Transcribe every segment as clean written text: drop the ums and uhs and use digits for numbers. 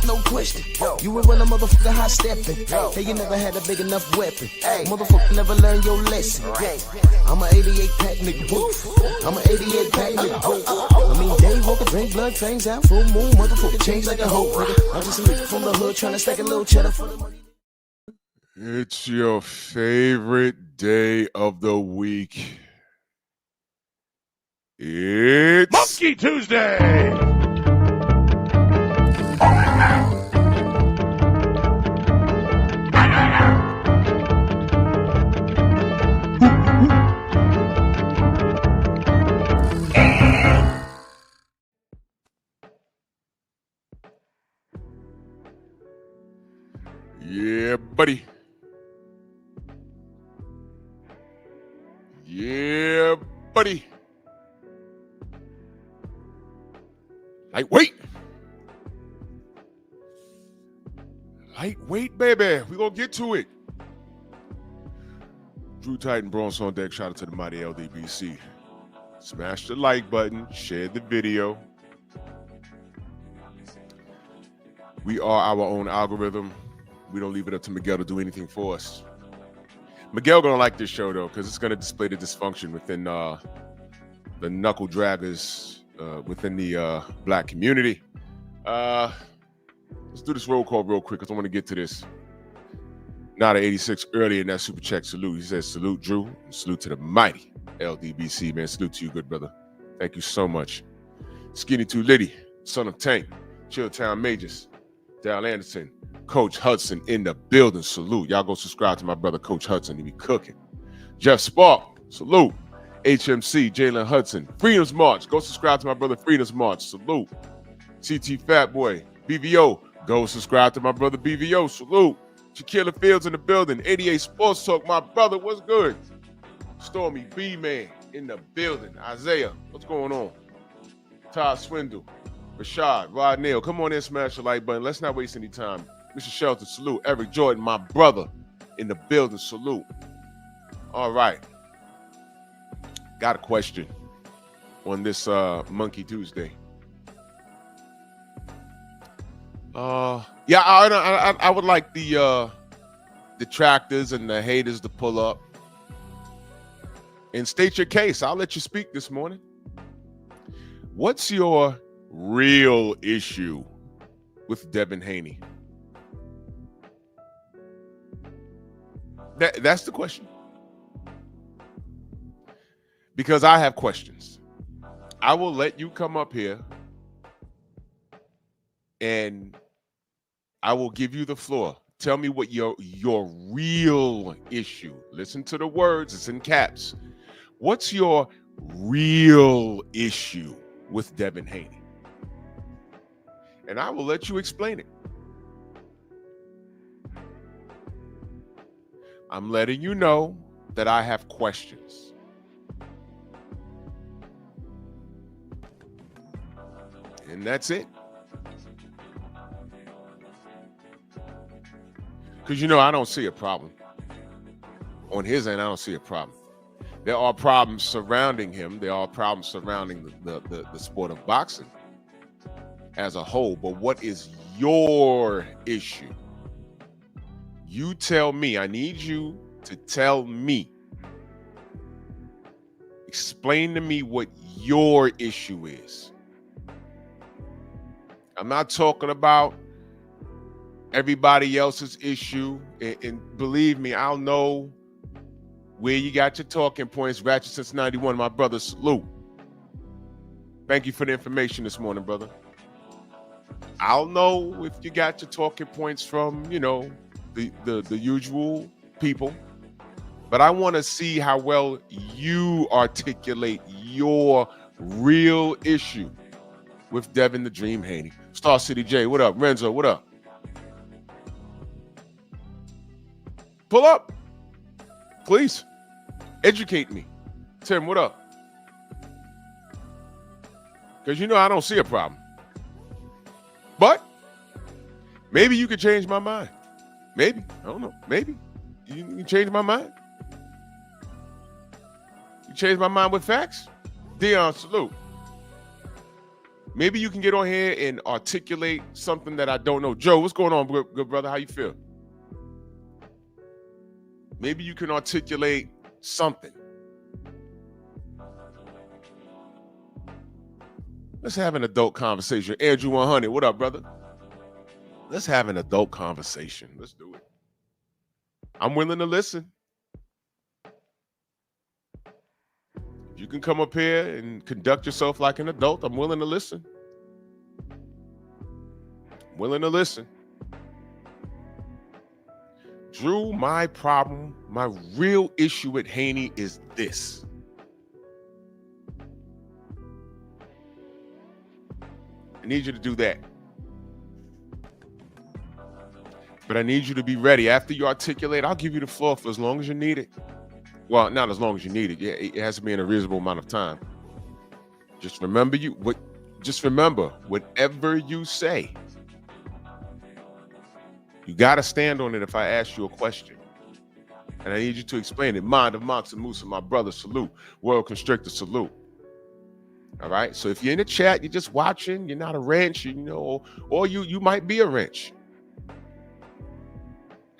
no question. You were when a motherfucker hot stepping. Hey, you never had a big enough weapon. Motherfucker never learned your lesson. I'm a 88 pack nigga. Woof. I'm a 88 pack nigga. I mean, day walker, drink blood, fangs out, full moon, motherfucker change like a hoe, nigga. I'm just a nigga from the hood trying to stack a little cheddar for the money. It's your favorite day of the week. It's Monkey Tuesday. Yeah, buddy. Yeah, buddy. Lightweight. Lightweight, baby. We're going to get to it. Drew Titan, Bronze on deck. Shout out to the mighty LDBC. Smash the like button. Share the video. We are our own algorithm. We don't leave it up to Miguel to do anything for us. Miguel gonna like this show though, because it's gonna display the dysfunction within the knuckle draggers within the black community. Let's do this roll call real quick because I want to get to this. Now the 86 early in that super check salute. He says salute Drew, and salute to the mighty LDBC, man. Salute to you, good brother. Thank you so much. Skinny Too Litty, son of Tank, Chilltown Majors, Dal Anderson, Coach Hudson in the building. Salute. Y'all go subscribe to my brother, Coach Hudson. He be cooking. Jeff Spark. Salute. HMC, Jalen Hudson. Freedom's March. Go subscribe to my brother, Freedom's March. Salute. CT Fat Boy. BVO. Go subscribe to my brother, BVO. Salute. Shaquilla Fields in the building. 88 Sports Talk. My brother, what's good? Stormy B-Man in the building. Isaiah, what's going on? Todd Swindle. Rashad, Rod Neal. Come on in, smash the like button. Let's not waste any time. Mr. Shelton, salute. Eric Jordan, my brother in the building, salute. All right. Got a question on this Monkey Tuesday. Yeah, I would like the detractors and the haters to pull up and state your case. I'll let you speak this morning. What's your real issue with Devin Haney? That's the question. Because I have questions. I will let you come up here and I will give you the floor. Tell me what your real issue. Listen to the words, it's in caps. What's your real issue with Devin Haney? And I will let you explain it. I'm letting you know that I have questions. And that's it. Because, I don't see a problem. On his end, I don't see a problem. There are problems surrounding him. There are problems surrounding the sport of boxing as a whole. But what is your issue? You tell me. I need you to tell me. Explain to me what your issue is. I'm not talking about everybody else's issue. And believe me, I'll know where you got your talking points. Ratchet since 91, my brother, salute. Thank you for the information this morning, brother. I'll know if you got your talking points from, the usual people. But I want to see how well you articulate your real issue with Devin the Dream Haney. Star City J, what up? Renzo, what up? Pull up. Please. Educate me. Tim, what up? Because I don't see a problem. But maybe you could change my mind. Maybe. I don't know. Maybe. You can change my mind. You change my mind with facts? Dion, salute. Maybe you can get on here and articulate something that I don't know. Joe, what's going on, good brother? How you feel? Maybe you can articulate something. Let's have an adult conversation. Andrew 100, what up, brother? Let's have an adult conversation. Let's do it. I'm willing to listen. If you can come up here and conduct yourself like an adult, I'm willing to listen. I'm willing to listen. Drew, my problem, my real issue with Haney is this. I need you to do that. But I need you to be ready. After you articulate, I'll give you the floor for as long as you need it. Well, not as long as you need it. Yeah, it has to be in a reasonable amount of time. Just remember whatever you say, you got to stand on it if I ask you a question. And I need you to explain it. Mind of Mox and Musa, my brother, salute. World Constrictor, salute. All right. So if you're in the chat, you're just watching, you're not a wrench, you know, or you might be a wrench.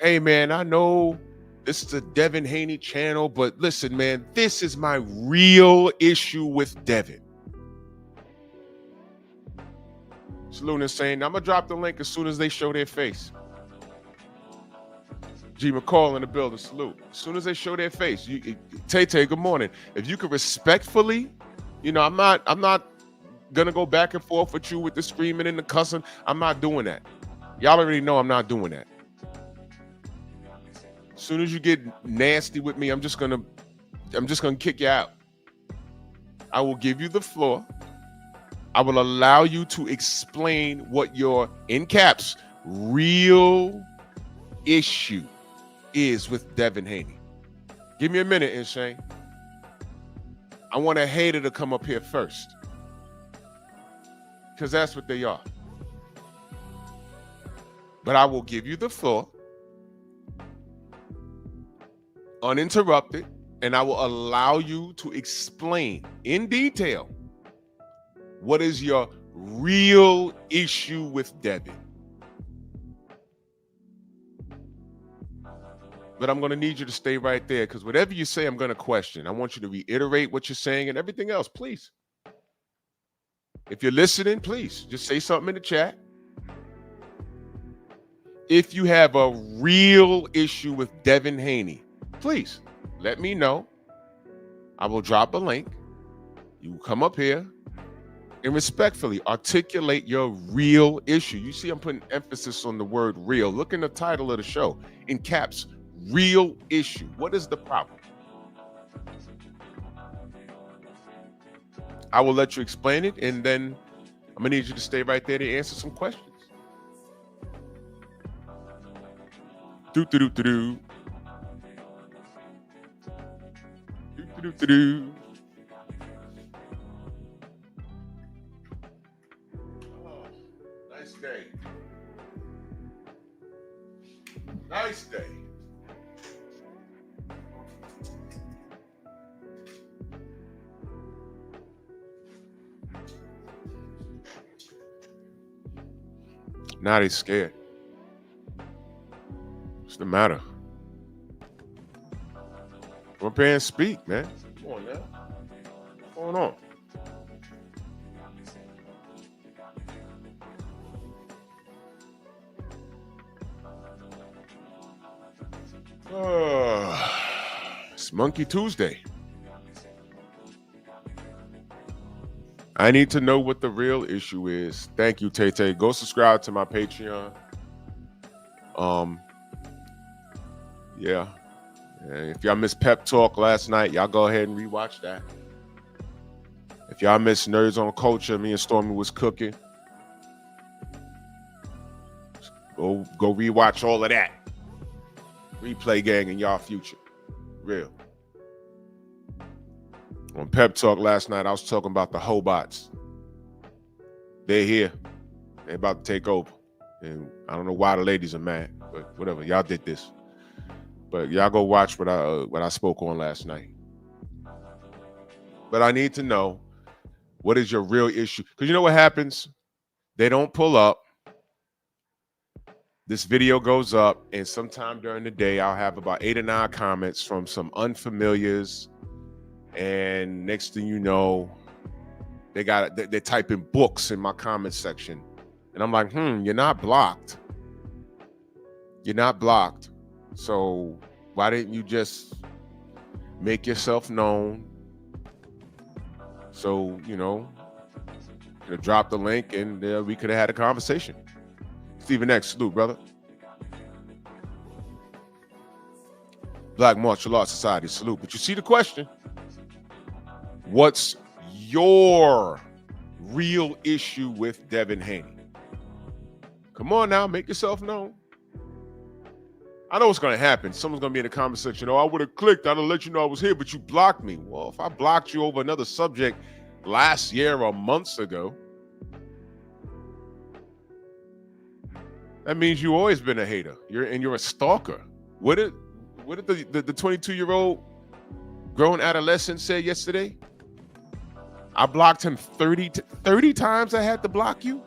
Hey, man, I know this is a Devin Haney channel, but listen, man, this is my real issue with Devin. Salute is saying, I'm going to drop the link as soon as they show their face. G. McCall in the building, salute. As soon as they show their face, Tay-Tay, good morning. If you could respectfully, you know, I'm not gonna go back and forth with you with the screaming and the cussing. I'm not doing that. Y'all already know I'm not doing that. As soon as you get nasty with me, I'm just gonna kick you out. I will give you the floor. I will allow you to explain what your, in caps, real issue is with Devin Haney. Give me a minute, Insane. I want a hater to come up here first, because that's what they are. But I will give you the floor, uninterrupted, and I will allow you to explain in detail what is your real issue with Devin. But I'm going to need you to stay right there, because whatever you say, I'm going to question. I want you to reiterate what you're saying and everything else, please. If you're listening, please just say something in the chat. If you have a real issue with Devin Haney, please let me know. I will drop a link. You come up here and respectfully articulate your real issue. You see, I'm putting emphasis on the word real. Look in the title of the show, in caps, real issue. What is the problem? I will let you explain it, and then I'm gonna need you to stay right there to answer some questions. Do-do-do-do-do. Do-do-do-do-do. Oh, nice day. Nice day. Now they scared. What's the matter? Come up here and speak, man. Come on now. What's going on? It's Monkey Tuesday. I need to know what the real issue is. Thank you, Tay-Tay. Go subscribe to my Patreon. Yeah. And if y'all missed Pep Talk last night, y'all go ahead and rewatch that. If y'all missed Nerds on Culture, me and Stormy was cooking. Go rewatch all of that. Replay gang in y'all future. Real. On Pep Talk last night, I was talking about the Hobots. They're here. They're about to take over. And I don't know why the ladies are mad, but whatever. Y'all did this. But y'all go watch what I spoke on last night. But I need to know What is your real issue? Because you know what happens? They don't pull up. This video goes up, and sometime during the day, I'll have about 8 or 9 comments from some unfamiliars. And next thing you know, they're typing books in my comment section. And I'm like, you're not blocked. You're not blocked. So why didn't you just make yourself known? So, drop the link and we could have had a conversation. Stephen X, salute, brother. Black Martial Arts Society, salute. But you see the question. What's your real issue with Devin Haney? Come on now, make yourself known. I know what's going to happen. Someone's going to be in the comment section. Oh, I would have clicked. I'd have let you know I was here, but you blocked me. Well, if I blocked you over another subject last year or months ago, that means you've always been a hater. You're a stalker. What did the 22-year-old grown adolescent say yesterday? I blocked him 30 times. I had to block you.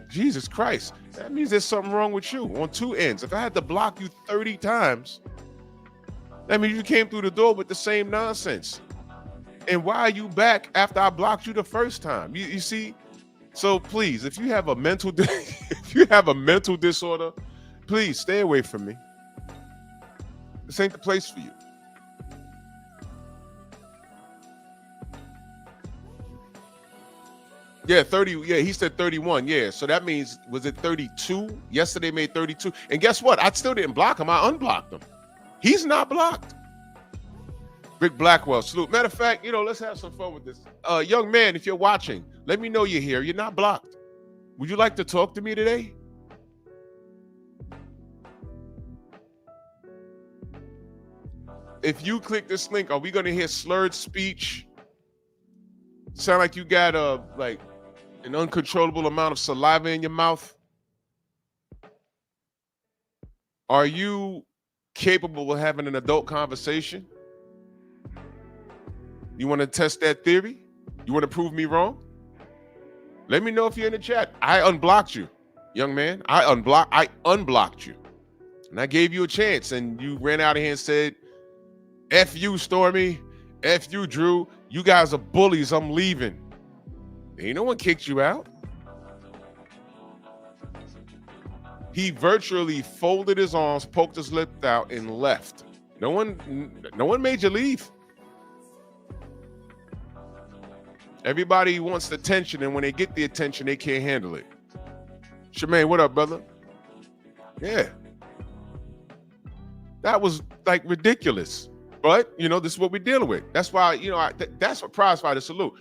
Jesus Christ. That means there's something wrong with you on two ends. If I had to block you 30 times, that means you came through the door with the same nonsense. And why are you back after I blocked you the first time? You see? So please, if you have a mental disorder, please stay away from me. This ain't the place for you. Yeah, 30. Yeah, he said 31. Yeah, so that means, was it 32? Yesterday made 32. And guess what? I still didn't block him. I unblocked him. He's not blocked. Rick Blackwell, salute. Matter of fact, let's have some fun with this. Young man, if you're watching, let me know you're here. You're not blocked. Would you like to talk to me today? If you click this link, are we going to hear slurred speech? Sound like you got an uncontrollable amount of saliva in your mouth? Are you capable of having an adult conversation? You want to test that theory? You want to prove me wrong? Let me know if you're in the chat. I unblocked you, young man. I unblocked you. And I gave you a chance, and you ran out of here and said, F you, Stormy. F you, Drew. You guys are bullies. I'm leaving. Ain't no one kicked you out. He virtually folded his arms, poked his lip out, and left. No one made you leave. Everybody wants the attention, and when they get the attention, they can't handle it. Shemaine, what up, brother? Yeah. That was ridiculous. But, this is what we're dealing with. That's why, that's what prize fighter salute.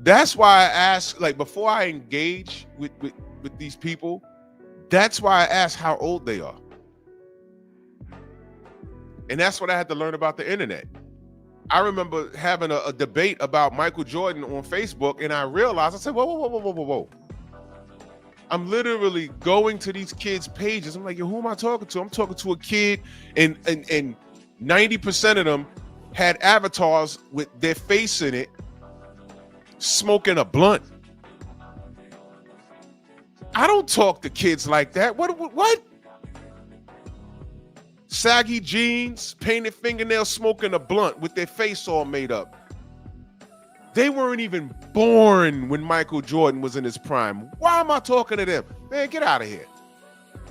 That's why I ask, before I engage with these people, that's why I ask how old they are. And that's what I had to learn about the internet. I remember having a debate about Michael Jordan on Facebook, and I realized, I said, whoa. I'm literally going to these kids' pages. I'm like, yo, who am I talking to? I'm talking to a kid, and 90% of them had avatars with their face in it, smoking a blunt. I don't talk to kids like that. What? Saggy jeans, painted fingernails, smoking a blunt with their face all made up. They weren't even born when Michael Jordan was in his prime. Why am I talking to them? Man, get out of here.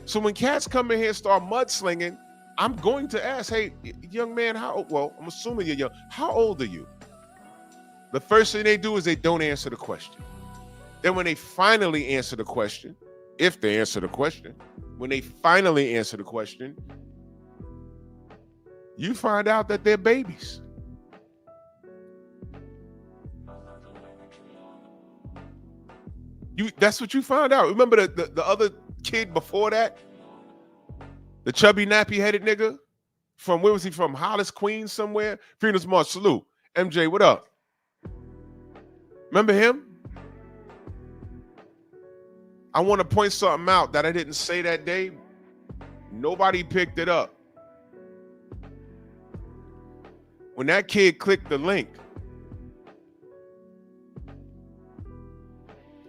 So when cats come in here and start mudslinging, I'm going to ask, hey, young man, I'm assuming you're young. How old are you? The first thing they do is they don't answer the question. Then when they finally answer the question, if they answer the question, when they finally answer the question, you find out that they're babies. That's what you found out. Remember the other kid before that? The chubby, nappy-headed nigga? Where was he from? Hollis, Queens, somewhere? Venus Mars, salute. MJ, what up? Remember him? I want to point something out that I didn't say that day. Nobody picked it up. When that kid clicked the link,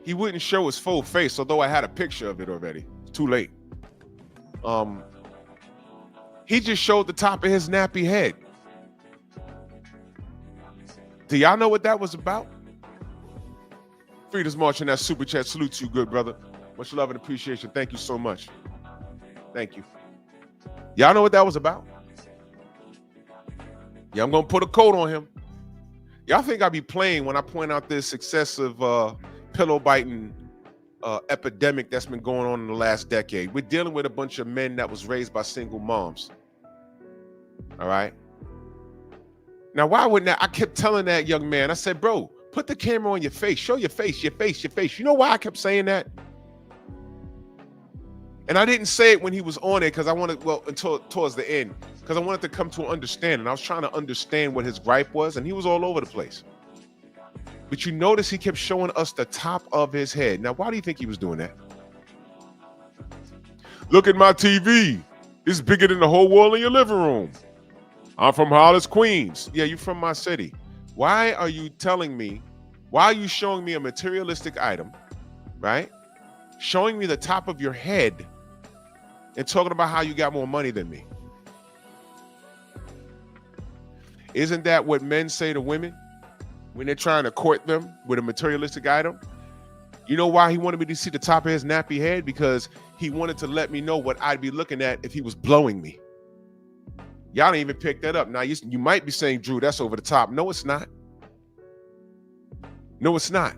He wouldn't show his full face, although I had a picture of it already. It's too late. He just showed the top of his nappy head. Do y'all know what that was about? Freedom's March in that super chat. Salute to you, good brother. Much love and appreciation. Thank you so much. Thank you. Y'all know what that was about? Yeah, I'm going to put a coat on him. Y'all think I be playing when I point out this excessive pillow biting epidemic that's been going on in the last decade. We're dealing with a bunch of men that was raised by single moms. All right. Now, why wouldn't I kept telling that young man, I said, bro, put the camera on your face. Show your face, your face, your face. You know why I kept saying that? And I didn't say it when he was on it because I wanted, well, until towards the end, because I wanted to come to an understanding. I was trying to understand what his gripe was, and he was all over the place. But you notice he kept showing us the top of his head. Now, why do you think he was doing that? Look at my TV. It's bigger than the whole wall in your living room. I'm from Hollis, Queens. Yeah, you're from my city. Why are you telling me, why are you showing me a materialistic item, right? Showing me the top of your head and talking about how you got more money than me. Isn't that what men say to women when they're trying to court them with a materialistic item? You know why he wanted me to see the top of his nappy head? Because he wanted to let me know what I'd be looking at if he was blowing me. Y'all didn't even pick that up. Now, you might be saying, Drew, that's over the top. No, it's not. No, it's not.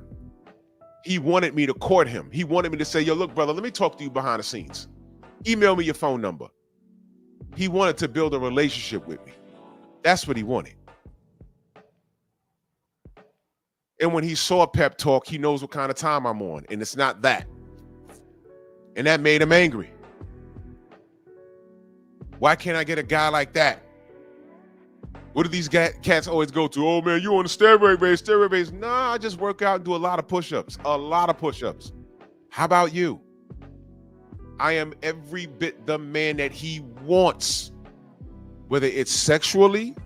He wanted me to court him. He wanted me to say, yo, look, brother, let me talk to you behind the scenes. Email me your phone number. He wanted to build a relationship with me. That's what he wanted. And when he saw Pep Talk, he knows what kind of time I'm on, and it's not that. And that made him angry. Why can't I get a guy like that? What do these cats always go to? Oh, man, you on the steroid base. Nah, I just work out and do a lot of push-ups. How about you? I am every bit the man that he wants, whether it's sexually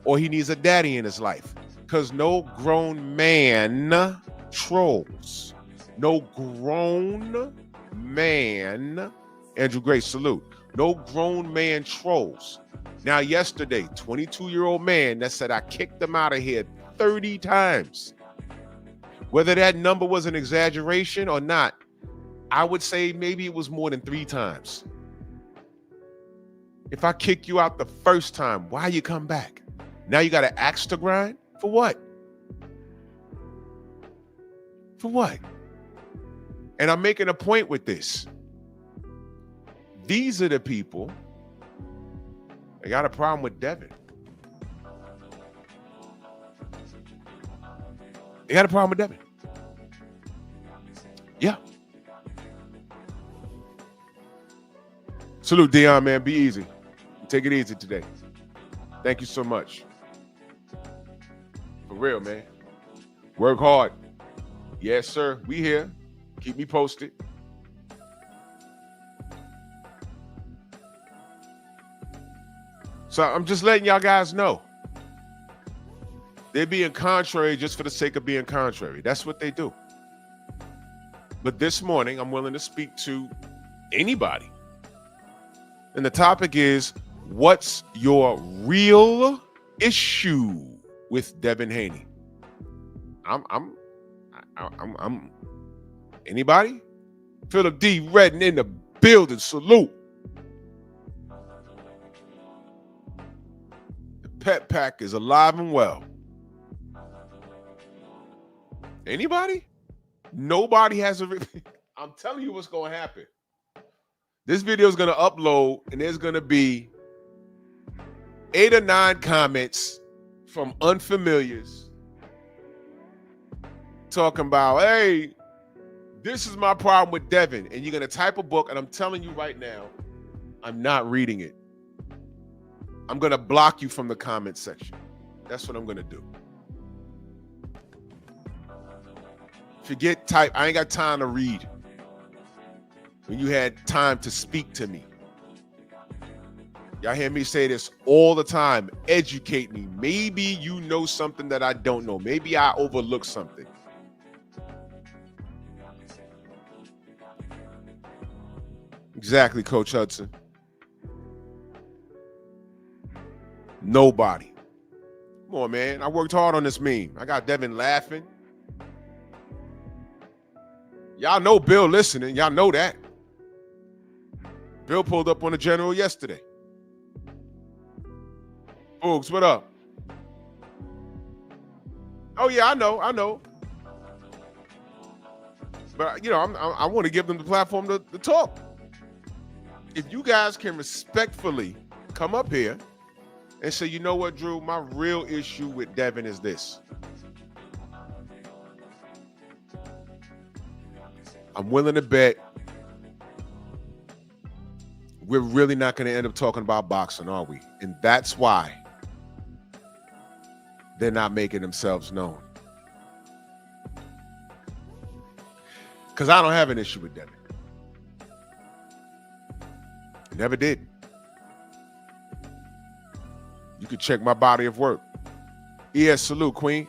or he needs a daddy in his life. Because no grown man trolls. No grown man, Andrew Grace, salute. No grown man trolls. Now, yesterday, 22-year-old man that said I kicked him out of here 30 times. Whether that number was an exaggeration or not, I would say maybe it was more than 3 times. If I kick you out the first time, why you come back? Now you got to axe to grind? For what? For what? And I'm making a point with this. These are the people that got a problem with Devin. They got a problem with Devin. Yeah. Salute, Dion, man. Be easy. Take it easy today. Thank you so much. For real, man. Work hard. Yes, sir. We here. Keep me posted. So I'm just letting y'all guys know. They're being contrary just for the sake of being contrary. That's what they do. But this morning, I'm willing to speak to anybody. And the topic is, what's your real issue with Devin Haney? I'm anybody? Philip D. Redden in the building. Salute. The pet pack is alive and well. Anybody? Nobody has a. I'm telling you what's going to happen. This video is going to upload, and there's going to be 8 or 9 comments from unfamiliars talking about, hey, this is my problem with Devin. And you're going to type a book, and I'm telling you right now, I'm not reading it. I'm going to block you from the comment section. That's what I'm going to do. Forget type. I ain't got time to read. When you had time to speak to me. Y'all hear me say this all the time. Educate me. Maybe you know something that I don't know. Maybe I overlooked something. Exactly, Coach Hudson. Nobody. Come on, man. I worked hard on this meme. I got Devin laughing. Y'all know Bill listening. Y'all know that. Bill pulled up on the general yesterday. Boogs, what up? Oh, yeah, I know. But, I want to give them the platform to talk. If you guys can respectfully come up here and say, you know what, Drew, my real issue with Devin is this. I'm willing to bet we're really not going to end up talking about boxing, are we? And that's why they're not making themselves known. Because I don't have an issue with Devin. I never did. You can check my body of work. Yes, salute, Queen.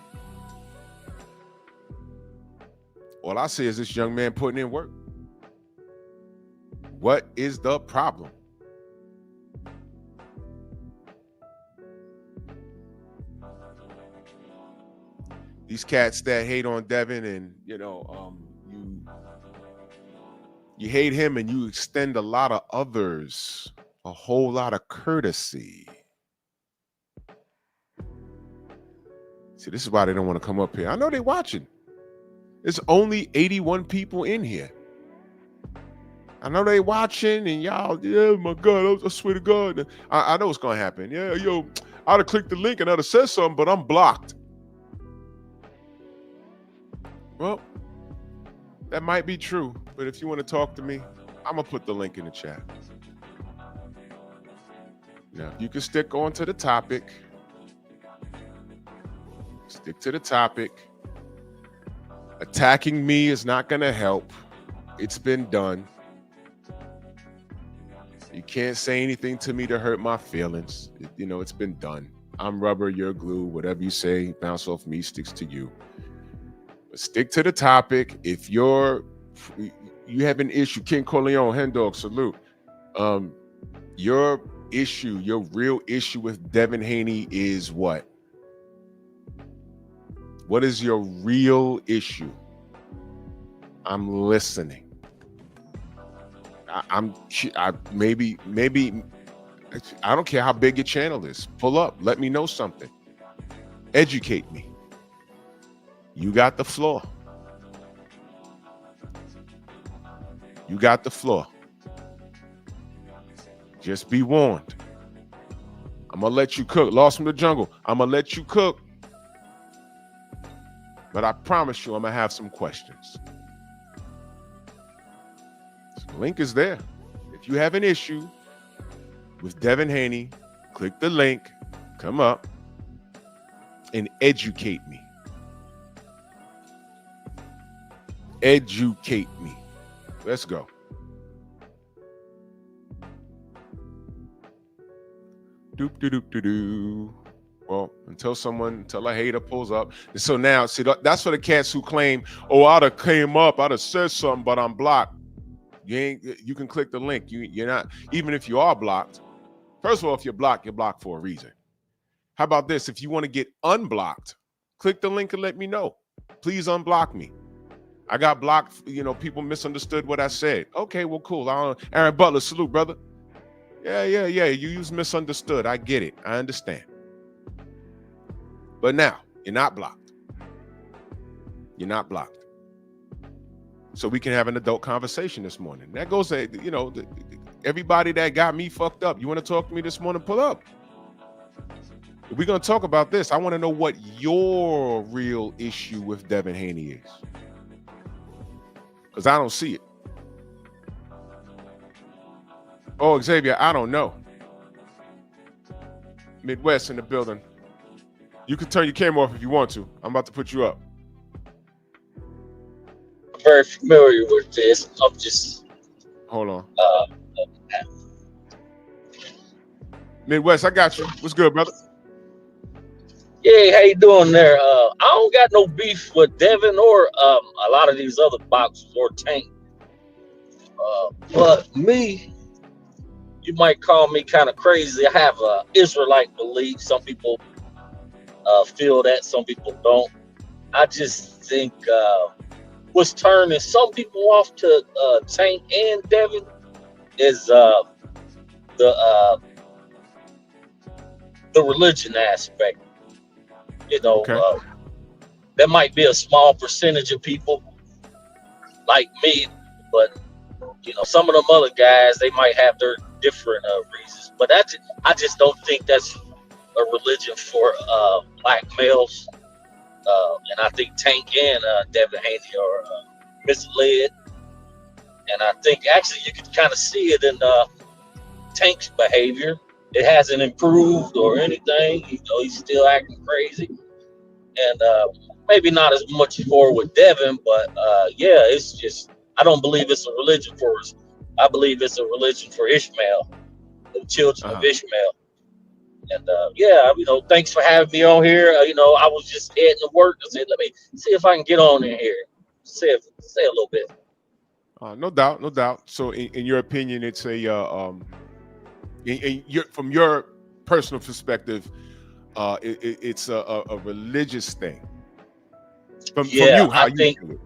All I see is this young man putting in work. What is the problem? These cats that hate on Devin and, you hate him and you extend a lot of others a whole lot of courtesy. See, this is why they don't want to come up here. I know they're watching. There's only 81 people in here. I know they watching and y'all, yeah, my God, I swear to God. I know what's going to happen. Yeah, I'd have clicked the link and I'd have said something, but I'm blocked. Well, that might be true, but if you want to talk to me, I'm going to put the link in the chat. Now, you can stick on to the topic. Stick to the topic. Attacking me is not going to help. It's been done. You can't say anything to me to hurt my feelings. It's been done. I'm rubber, you're glue. Whatever you say, bounce off me, sticks to you. But stick to the topic. If you have an issue, King Corleone, Hen Dog, salute. Your real issue with Devin Haney is what? What is your real issue? I'm listening. Maybe I don't care how big your channel is. Pull up. Let me know something. Educate me. You got the floor. You got the floor. Just be warned. I'm going to let you cook. Lost from the Jungle. I'm going to let you cook. But I promise you I'm going to have some questions. The link is there. If you have an issue with Devin Haney, click the link, come up, and educate me. Educate me. Let's go. Doop doop doop doop doo. Well, until a hater pulls up. And so now, see, that's for the cats who claim, oh, I'd have came up, I'd have said something, but I'm blocked. You can click the link. You're not, even if you are blocked. First of all, if you're blocked for a reason. How about this? If you want to get unblocked, click the link and let me know. Please unblock me. I got blocked. People misunderstood what I said. Okay, well, cool. Aaron Butler, salute, brother. Yeah. You use misunderstood. I get it. I understand. But now, you're not blocked. You're not blocked. So we can have an adult conversation this morning. That goes to, everybody that got me fucked up. You want to talk to me this morning? Pull up. If we're going to talk about this, I want to know what your real issue with Devin Haney is. Because I don't see it. Oh, Xavier, I don't know. Midwest in the building. You can turn your camera off if you want to. I'm about to put you up. I'm very familiar with this. I'm just... Hold on. Midwest, I got you. What's good, brother? Yeah, how you doing there? I don't got no beef with Devin or a lot of these other boxers or Tank. But me, you might call me kind of crazy. I have a Israelite belief. Some people feel that, some people don't. I just think what's turning some people off to Tank and Devin is the uh, the religion aspect. You know, Okay. there might be a small percentage of people like me, but some of them other guys they might have their different reasons. But I just don't think that's a religion for black males. And I think Tank and Devin Haney are misled. And I think actually you can kind of see it in Tank's behavior. It hasn't improved or anything. He's still acting crazy. And maybe not as much for with Devin, but yeah, it's just I don't believe it's a religion for us. I believe it's a religion for Ishmael, the children of Uh-huh. Ishmael. And yeah, thanks for having me on here. I was just heading to work. I said, let me see if I can get on in here, say a little bit. No doubt, no doubt. So, in your opinion, it's from your personal perspective, it's a religious thing. From Yeah, you, how you feel it.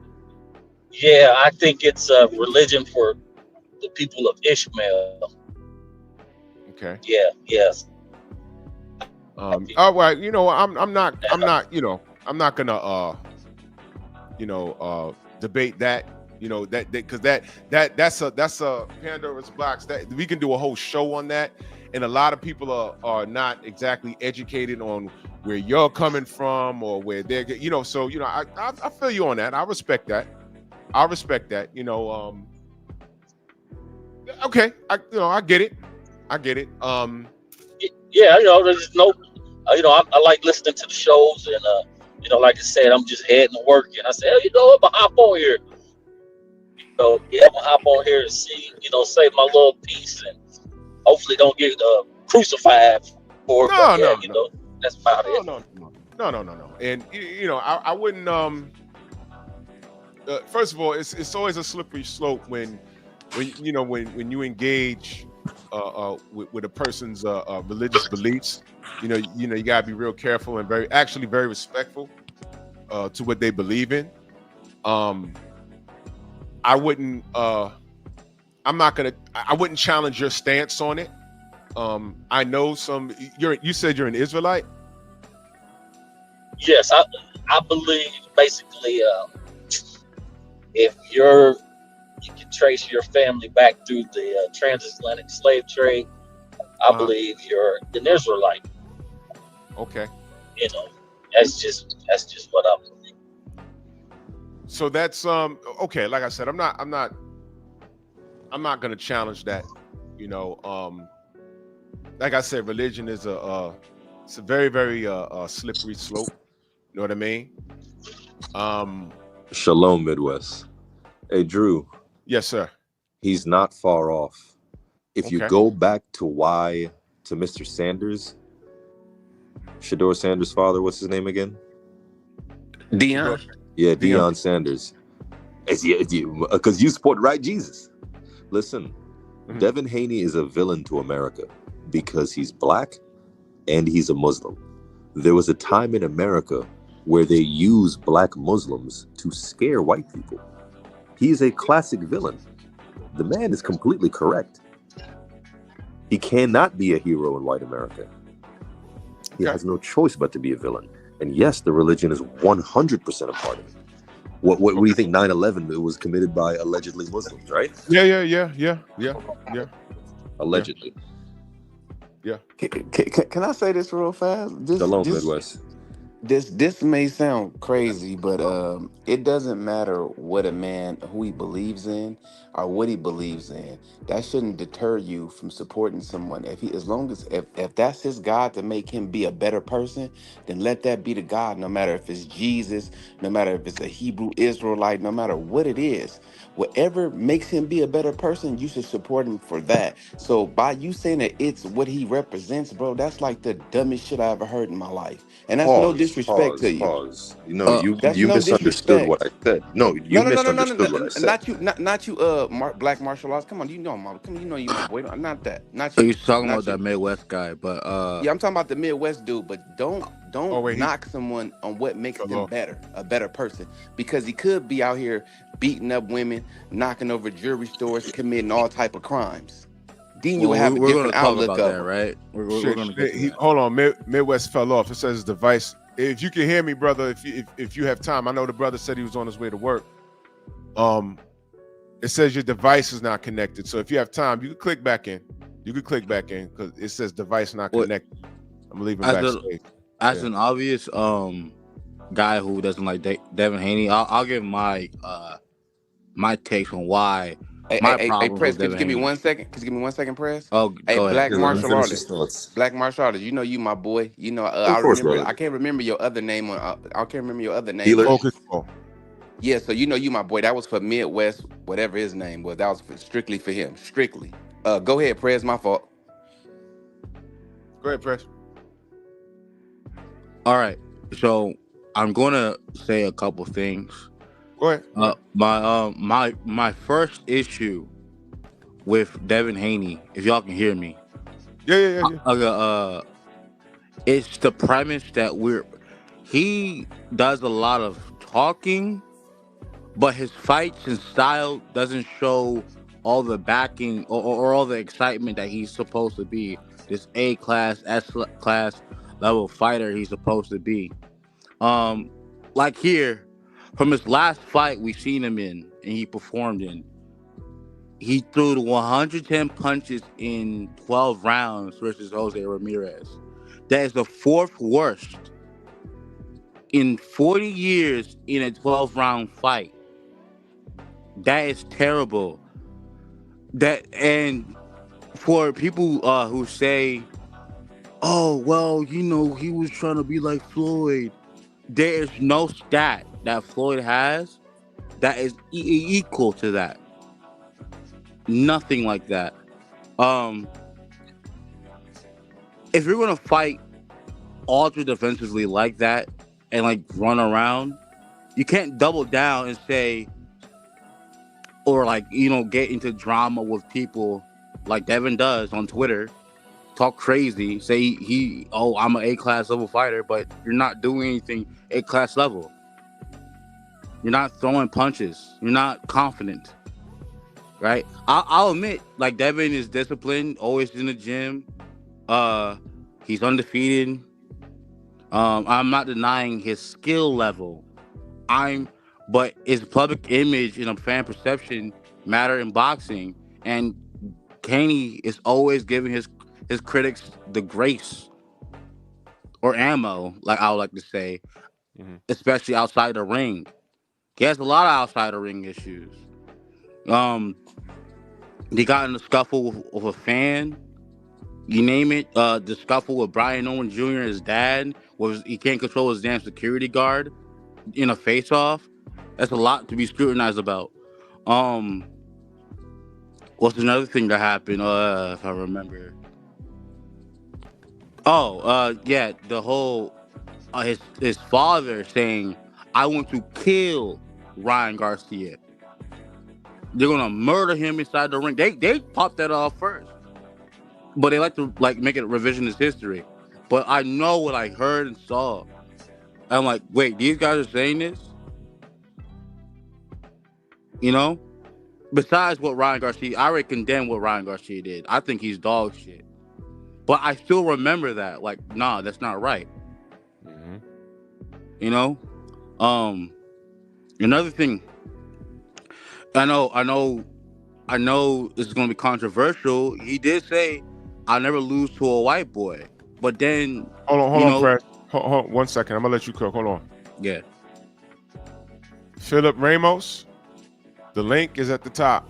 I think it's a religion for the people of Ishmael. Okay. Yeah, yes. All right. I'm not gonna debate that. That because that's a Pandora's box that we can do a whole show on that, and a lot of people are not exactly educated on where you're coming from or where they're. So I feel you on that. I respect that. Okay. I get it. I get it. Yeah, there's no, I like listening to the shows, and like I said, I'm just heading to work, and I said, oh, I'm gonna hop on here. Yeah, I'm gonna hop on here and see, say my little piece, and hopefully don't get crucified for it. But No, yeah, no, no. that's about No, it. no, no, no, no, no, no. And I wouldn't. First of all, it's always a slippery slope when you engage with a person's religious beliefs. You gotta be real careful and very respectful to what they believe in. Um, I wouldn't. I'm not gonna. I wouldn't challenge your stance on it. I know some. You said you're an Israelite. Yes, I believe basically if you can trace your family back through the transatlantic slave trade, I Uh-huh. believe you're an Israelite. Okay. You know, that's just what I believe. So that's okay. Like I said, I'm not gonna challenge that. You know, like I said, religion is it's a very very slippery slope. You know what I mean? Um, Shalom, Midwest. Hey, Drew, yes, sir. he's not far off. If you Okay. go back to Mr. Sanders, Shador Sanders' father, what's his name again? Shador, Dion. Yeah, Dion. Deion Sanders. Because you support right Jesus. Listen, Mhm. Devin Haney is a villain to America because he's black and he's a Muslim. There was a time in America where they used black Muslims to scare white people. He's a classic villain. The man is completely correct. He cannot be a hero in white America. He Okay. has no choice but to be a villain. And yes, the religion is 100% a part of it. What do you think 9/11 it was committed by allegedly Muslims, right? Yeah. Allegedly. Yeah. Can I say this real fast? This Shalom, this Midwest. this may sound crazy, but it doesn't matter what a man who he believes in or what he believes in. That shouldn't deter you from supporting someone. As long as if that's his God to make him be a better person, then let that be the God. No matter if it's Jesus, no matter if it's a Hebrew Israelite, no matter what it is, whatever makes him be a better person, you should support him for that. So by you saying that it's what he represents, bro, that's like the dumbest shit I ever heard in my life. And that's no Pause. disrespect to you. Pause. You know, That's you no misunderstood disrespect. what I said. No, you No. misunderstood what I said. Not you. Not you. Black martial arts. Come on, you know, mom. Come on, you know you my boy. Not that. Not So you. you're talking about Not that you. Midwest guy, but Yeah, I'm talking about the Midwest dude. But don't Oh wait, he knock someone on what makes fell them off. better, a better person, because he could be out here beating up women, knocking over jewelry stores, committing all type of crimes. Then you would well, have a we're going different to talk outlook about of that, him. right? We're Shit, going to get to he, that. hold on. Midwest fell off. It says his device. If you can hear me, brother, if you have time, I know the brother said he was on his way to work. It says your device is not connected. So if you have time, you can click back in. You can click back in because it says device not What- connected. I'm gonna leave him As backstage. As Yeah. an obvious guy who doesn't like Devin Haney, I'll give my my takes on why my Hey, problems Press, with could you Devin give me Haney. 1 second? Could you give me 1 second, Press? Oh, Hey, go ahead. black Yeah, let him martial finish his artist. thoughts. Black martial artist. You know you my boy. You know Of I course, remember. brother. I can't remember your other name on. I can't remember your other name. Healer. Focus call. Yeah, so you know you my boy. That was for Midwest, whatever his name was. That was strictly for him. Strictly. Go ahead, Press. My fault. Go ahead, Press. All right. So I'm gonna say a couple things. Go ahead. My first issue with Devin Haney, if y'all can hear me, Yeah. it's the premise that he does a lot of talking, but his fights and style doesn't show all the backing or all the excitement that he's supposed to be. This A class, S class level fighter he's supposed to be. Like here, from his last fight we seen him in and he performed in, he threw the 110 punches in 12 rounds versus Jose Ramirez. That is the fourth worst in 40 years in a 12-round fight. That is terrible. And for people who say, "Oh, well, you know, he was trying to be like Floyd," there is no stat that Floyd has that is equal to that. Nothing like that. If you're gonna fight ultra defensively like that and like run around, you can't double down and say, or like, you know, get into drama with people like Devin does on Twitter, talk crazy, say I'm an A-class level fighter, but you're not doing anything A-class level. You're not throwing punches. You're not confident, right? I'll admit, like, Devin is disciplined, always in the gym. He's undefeated. I'm not denying his skill level. But his public image and a fan perception matter in boxing, and Haney is always giving his critics the grace or ammo, like I would like to say, especially outside the ring. He has a lot of outside the ring issues. He got in a scuffle with a fan. You name it. The scuffle with Brian Owen Jr. His dad he can't control his damn security guard in a face-off. That's a lot to be scrutinized about. What's another thing that happened? If I remember. Yeah, the whole his father saying, "I want to kill Ryan Garcia. They're gonna murder him inside the ring." They popped that off first, but they like to make it revisionist history. But I know what I heard and saw. I'm like, wait, these guys are saying this? You know? Besides what Ryan Garcia, I already condemn what Ryan Garcia did. I think he's dog shit. But I still remember that. Like, nah, that's not right. You know? Another thing. I know this is gonna be controversial. He did say, "I'll never lose to a white boy." But then Hold on, Press. Hold on 1 second. I'm gonna let you cook. Hold on. Yeah. Philip Ramos. The link is at the top.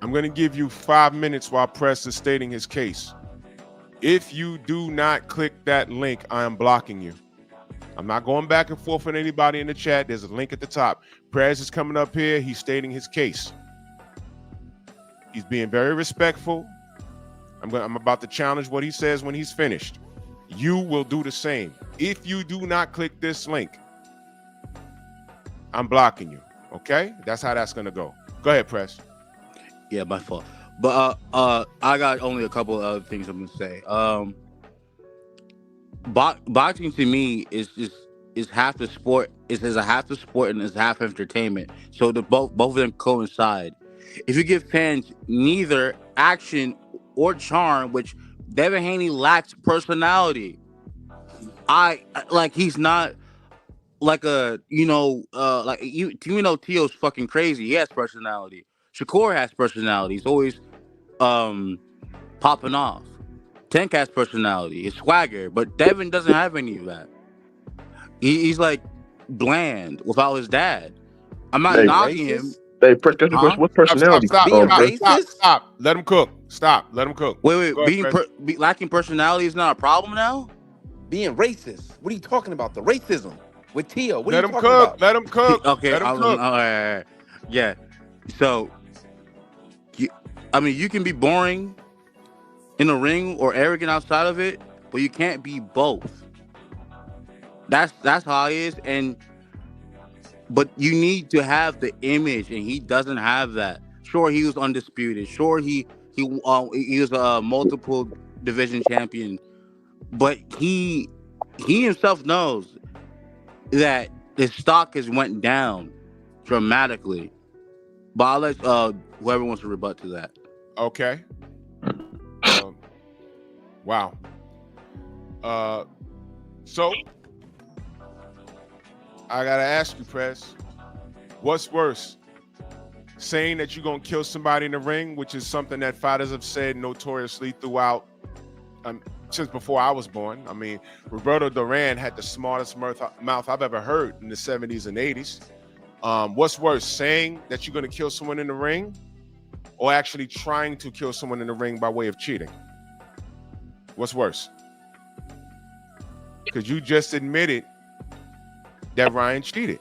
I'm going to give you 5 minutes while Press is stating his case. If you do not click that link, I am blocking you. I'm not going back and forth with anybody in the chat. There's a link at the top. Press is coming up here. He's stating his case. He's being very respectful. I'm about to challenge what he says when he's finished. you will do the same. If you do not click this link, I'm blocking you. Okay? That's how that's gonna go. Go ahead, Press. Yeah, my fault. But I got only a couple of other things I'm gonna say. Boxing to me is half the sport. Is a half the sport and is half entertainment. So the both of them coincide. If you give fans neither action or charm, which Devin Haney lacks personality. He's not like Tio's fucking crazy. He has personality. Shakur has personality. He's always popping off. Tank has personality. His swagger, but Devin doesn't have any of that. He's like bland without his dad. I'm not Hey, knocking him. Hey, Press, got your Huh? question. What personality? Being Press? racist? Stop. Let him cook. Stop. Let him cook. Wait. Go ahead, Press. Lacking personality is not a problem now. Being racist? What are you talking about? The racism with Tio? What Let are him you talking cook. about? Let him cook. Okay, Let him cook. all right. Yeah. So, you can be boring in the ring or arrogant outside of it, but you can't be both. That's how it is, but you need to have the image, and he doesn't have that. Sure, he was undisputed. Sure, he was a multiple division champion, but he himself knows that his stock has went down dramatically. But I'll let whoever wants to rebut to that. Okay. Wow. So I gotta ask you, Press, what's worse? Saying that you're gonna kill somebody in the ring, which is something that fighters have said notoriously throughout since before I was born. I mean, Roberto Duran had the smartest mouth I've ever heard in the 70s and 80s. What's worse, saying that you're gonna kill someone in the ring, or actually trying to kill someone in the ring by way of cheating? What's worse? Because you just admitted that Ryan cheated.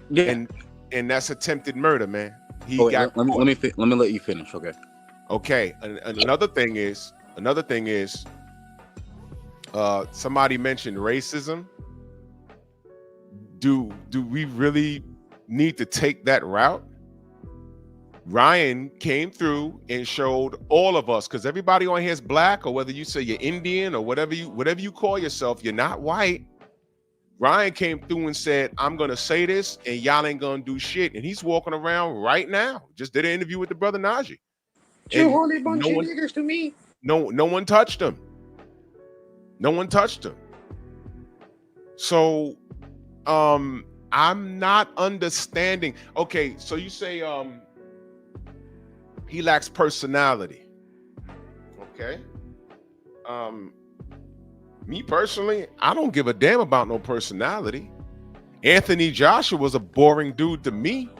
Yeah. And that's attempted murder, man. Let me let you finish, okay? Okay. And another thing is, somebody mentioned racism. Do we really need to take that route? Ryan came through and showed all of us, because everybody on here is black, or whether you say you're Indian or whatever you call yourself, you're not white. Ryan came through and said, I'm gonna say this and y'all ain't gonna do shit. And he's walking around right now. Just did an interview with the brother Najee. You holy bunch of niggers to me. No one touched him. No one touched him. So I'm not understanding. Okay, so you say he lacks personality. Okay. Me personally, I don't give a damn about no personality. Anthony Joshua was a boring dude to me.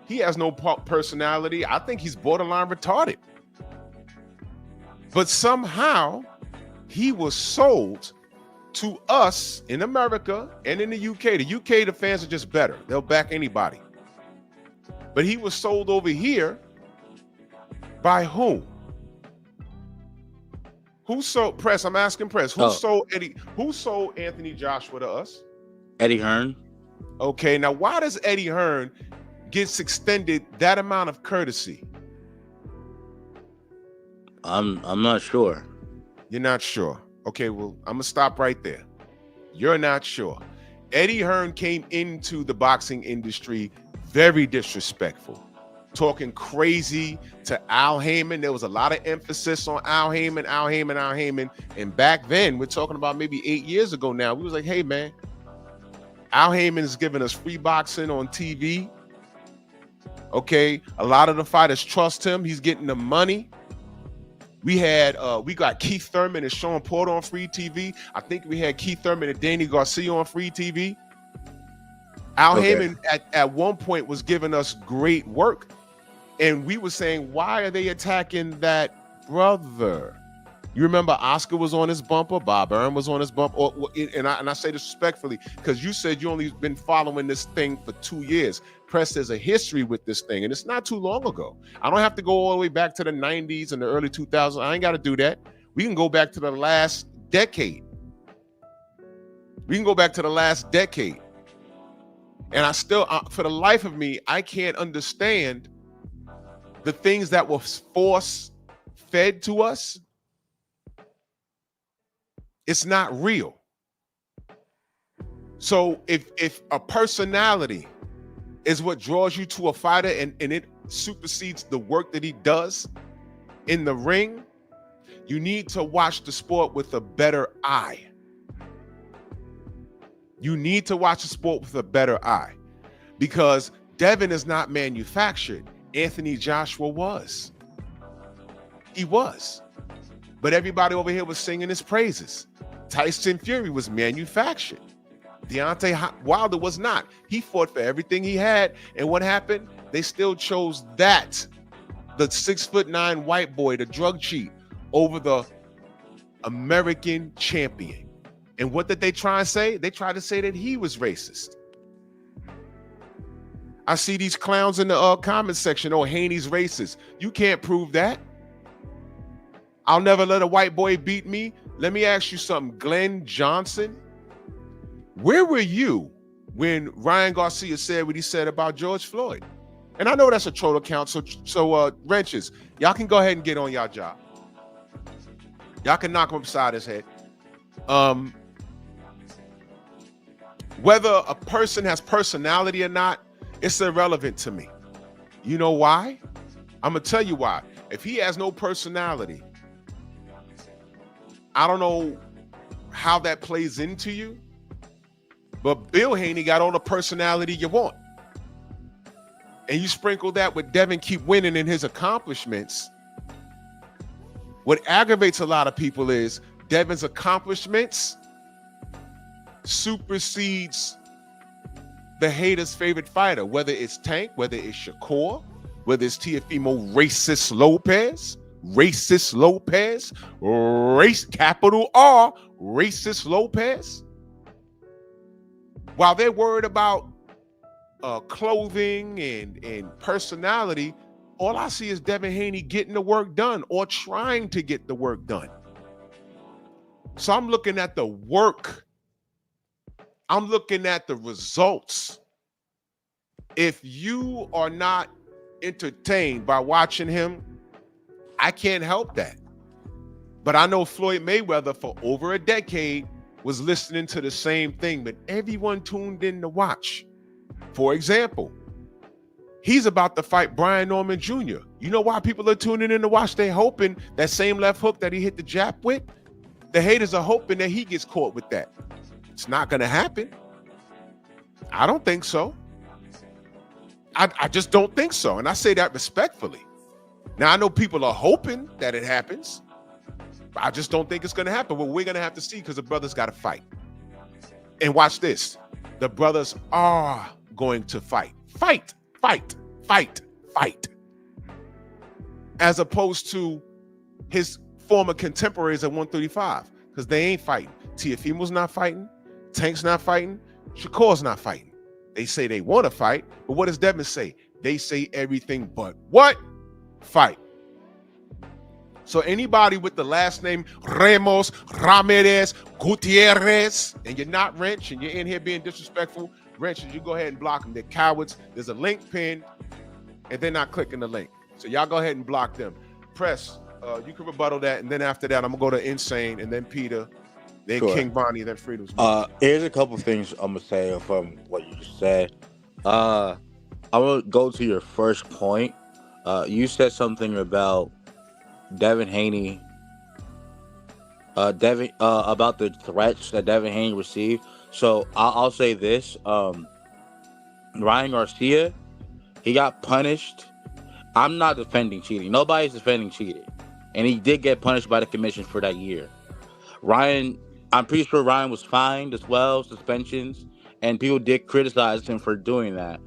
He has no personality. I think he's borderline retarded. But somehow he was sold to us in America and in the UK. The UK, the fans are just better. They'll back anybody. But he was sold over here by whom? Who sold Press? I'm asking Press. Who sold Anthony Joshua to us? Eddie Hearn. Okay, now why does Eddie Hearn get extended that amount of courtesy? I'm not sure. You're not sure. Okay, well, I'm gonna stop right there. You're not sure. Eddie Hearn came into the boxing industry very disrespectful, talking crazy to Al Heyman. There was a lot of emphasis on Al Heyman. And back then, we're talking about maybe 8 years ago now, we was like, hey, man, Al Heyman is giving us free boxing on TV. Okay, a lot of the fighters trust him. He's getting the money. We got Keith Thurman and Sean Porter on free TV. I think we had Keith Thurman and Danny Garcia on free TV. Al Heyman at one point was giving us great work. And we were saying, why are they attacking that brother? You remember Oscar was on his bumper, Bob Arum was on his bumper, and I say this respectfully, because you said you only been following this thing for 2 years. Press, there's a history with this thing, and it's not too long ago. I don't have to go all the way back to the 90s and the early 2000s. I ain't got to do that. We can go back to the last decade. We can go back to the last decade. And I still, for the life of me, I can't understand the things that were force fed to us. It's not real. So if a personality is what draws you to a fighter and it supersedes the work that he does in the ring, you need to watch the sport with a better eye. You need to watch the sport with a better eye, because Devin is not manufactured. Anthony Joshua was. He was. But everybody over here was singing his praises. Tyson Fury was manufactured. Deontay Wilder was not. He fought for everything he had. And what happened? They still chose that, the 6'9" white boy, the drug cheat, over the American champion. And what did they try and say? They tried to say that he was racist. I see these clowns in the comment section. Oh, Haney's racist. You can't prove that. I'll never let a white boy beat me. Let me ask you something. Glenn Johnson, where were you when Ryan Garcia said what he said about George Floyd? And I know that's a troll account, so wrenches, y'all can go ahead and get on y'all job. Y'all can knock him upside his head. Whether a person has personality or not, it's irrelevant to me. You know why? I'm gonna tell you why. If he has no personality, I don't know how that plays into you, but Bill Haney got all the personality you want. And you sprinkle that with Devin keep winning in his accomplishments. What aggravates a lot of people is Devin's accomplishments supersedes the hater's favorite fighter, whether it's Tank, whether it's Shakur, whether it's Teofimo Racist Lopez, race capital R, Racist Lopez. While they're worried about clothing and personality, all I see is Devin Haney getting the work done or trying to get the work done. So I'm looking at the work. I'm looking at the results. If you are not entertained by watching him, I can't help that. But I know Floyd Mayweather for over a decade was listening to the same thing, but everyone tuned in to watch. For example, he's about to fight Brian Norman Jr. You know why people are tuning in to watch? They're hoping that same left hook that he hit the jab with, the haters are hoping that he gets caught with that. It's not going to happen. I don't think so. I just don't think so. And I say that respectfully. Now, I know people are hoping that it happens. But I just don't think it's going to happen. Well, we're going to have to see, because the brothers got to fight. And watch this. The brothers are going to fight. Fight, fight, fight, fight. As opposed to his former contemporaries at 135, because they ain't fighting. Teofimo's not fighting. Tank's not fighting. Shakur's not fighting. They say they want to fight, but what does Devin say? They say everything but what? Fight. So anybody with the last name Ramos, Ramirez, Gutierrez, and you're not Wrench, and you're in here being disrespectful, Wrenches, you go ahead and block them. They're cowards. There's a link pinned, and they're not clicking the link. So y'all go ahead and block them. Press, you can rebuttal that, and then after that, I'm going to go to Insane, and then Peter, then sure. King Bonnie, then Freedom's. Here's a couple things I'm going to say from what you just said. I want to go to your first point. You said something about Devin Haney, about the threats that Devin Haney received. So I'll say this: Ryan Garcia, he got punished. I'm not defending cheating. Nobody's defending cheating, and he did get punished by the commission for that year. Ryan, I'm pretty sure Ryan was fined as well, suspensions, and people did criticize him for doing that.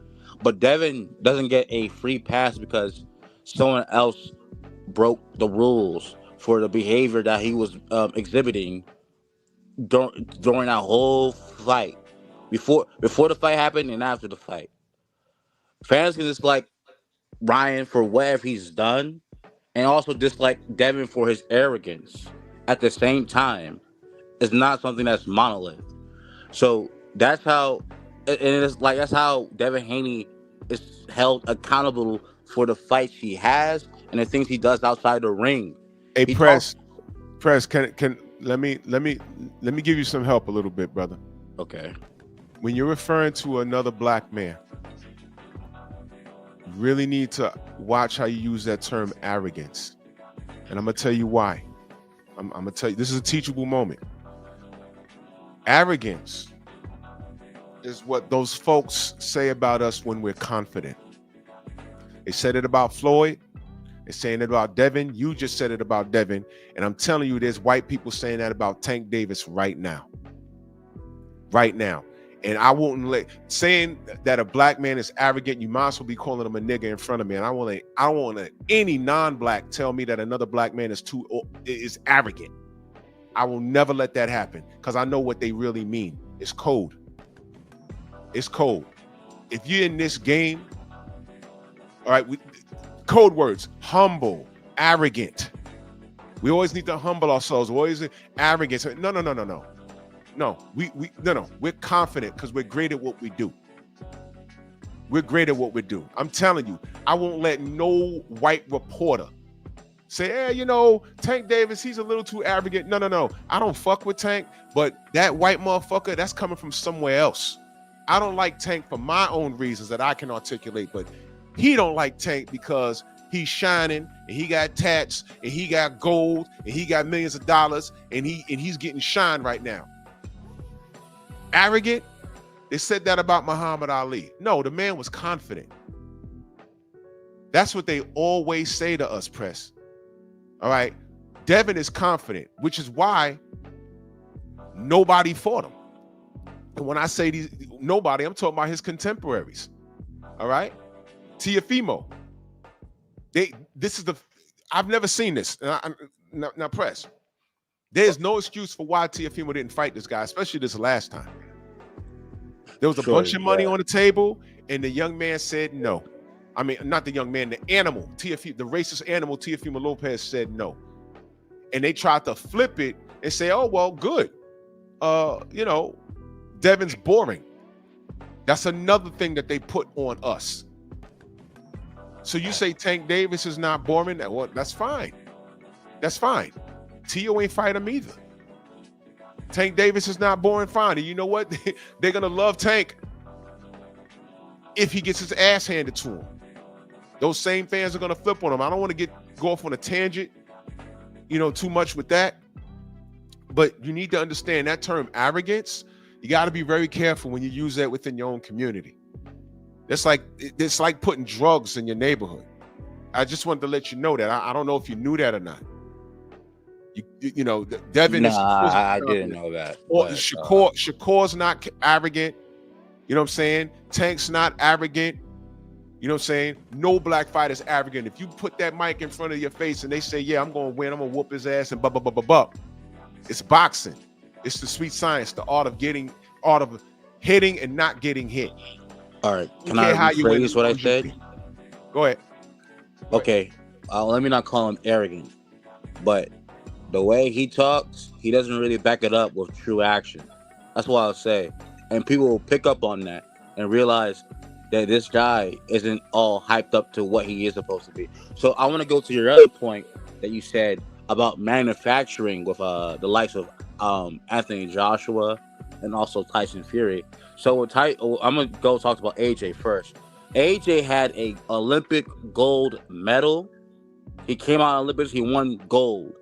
But Devin doesn't get a free pass because someone else broke the rules for the behavior that he was exhibiting during that whole fight, before the fight happened and after the fight. Fans can dislike Ryan for whatever he's done, and also dislike Devin for his arrogance at the same time. It's not something that's monolith. So that's how, and it's like that's how Devin Haney is held accountable for the fights he has and the things he does outside the ring. Hey, He talks. Press, can let me give you some help a little bit, brother. Okay. When you're referring to another black man, you really need to watch how you use that term arrogance. And I'm gonna tell you why. I'm gonna tell you, this is a teachable moment. Arrogance is what those folks say about us when we're confident. They said it about Floyd. They're saying it about Devin. You just said it about Devin. And I'm telling you, there's white people saying that about Tank Davis right now. Right now. And I won't let saying that a black man is arrogant, you might as well be calling him a nigga in front of me. And I don't want to any non-black tell me that another black man is arrogant. I will never let that happen because I know what they really mean. It's code. It's code. If you're in this game, all right, code words: humble, arrogant. We always need to humble ourselves. We always arrogance. No. No, we're confident because we're great at what we do. We're great at what we do. I'm telling you, I won't let no white reporter say, hey, Tank Davis, he's a little too arrogant. No. I don't fuck with Tank, but that white motherfucker, that's coming from somewhere else. I don't like Tank for my own reasons that I can articulate, but he don't like Tank because he's shining and he got tats and he got gold and he got millions of dollars and he's getting shine right now. Arrogant? They said that about Muhammad Ali. No, the man was confident. That's what they always say to us, press. All right. Devin is confident, which is why nobody fought him. And when I say nobody, I'm talking about his contemporaries. All right. Teofimo. I've never seen this. Now, press. There's no excuse for why Teofimo didn't fight this guy, especially this last time. There was a bunch of money on the table, and the young man said no. I mean, not the young man, the animal, the racist animal, Teofimo Lopez said no. And they tried to flip it and say, oh, well, good. Devin's boring. That's another thing that they put on us. So you say Tank Davis is not boring? Well, that's fine. That's fine. Tio ain't fight him either. Tank Davis is not boring, fine. And you know what? They're going to love Tank if he gets his ass handed to him. Those same fans are going to flip on him. I don't want to go off on a tangent, too much with that. But you need to understand that term arrogance, you got to be very careful when you use that within your own community. It's like putting drugs in your neighborhood. I just wanted to let you know that. I don't know if you knew that or not. Devin is. I didn't know that. Or Shakur's not arrogant. You know what I'm saying? Tank's not arrogant. You know what I'm saying? No black fighter is arrogant. If you put that mic in front of your face and they say, yeah, I'm going to win, I'm going to whoop his ass and blah. It's boxing. It's the sweet science, the art of hitting and not getting hit. All right. Can I rephrase what I said? Go ahead. Okay. Let me not call him arrogant, but the way he talks, he doesn't really back it up with true action. That's what I'll say. And people will pick up on that and realize that this guy isn't all hyped up to what he is supposed to be. So I want to go to your other point that you said about manufacturing with the likes of Anthony Joshua and also Tyson Fury. So I'm going to go talk about AJ first. AJ had a Olympic gold medal. He came out in Olympics. He won gold.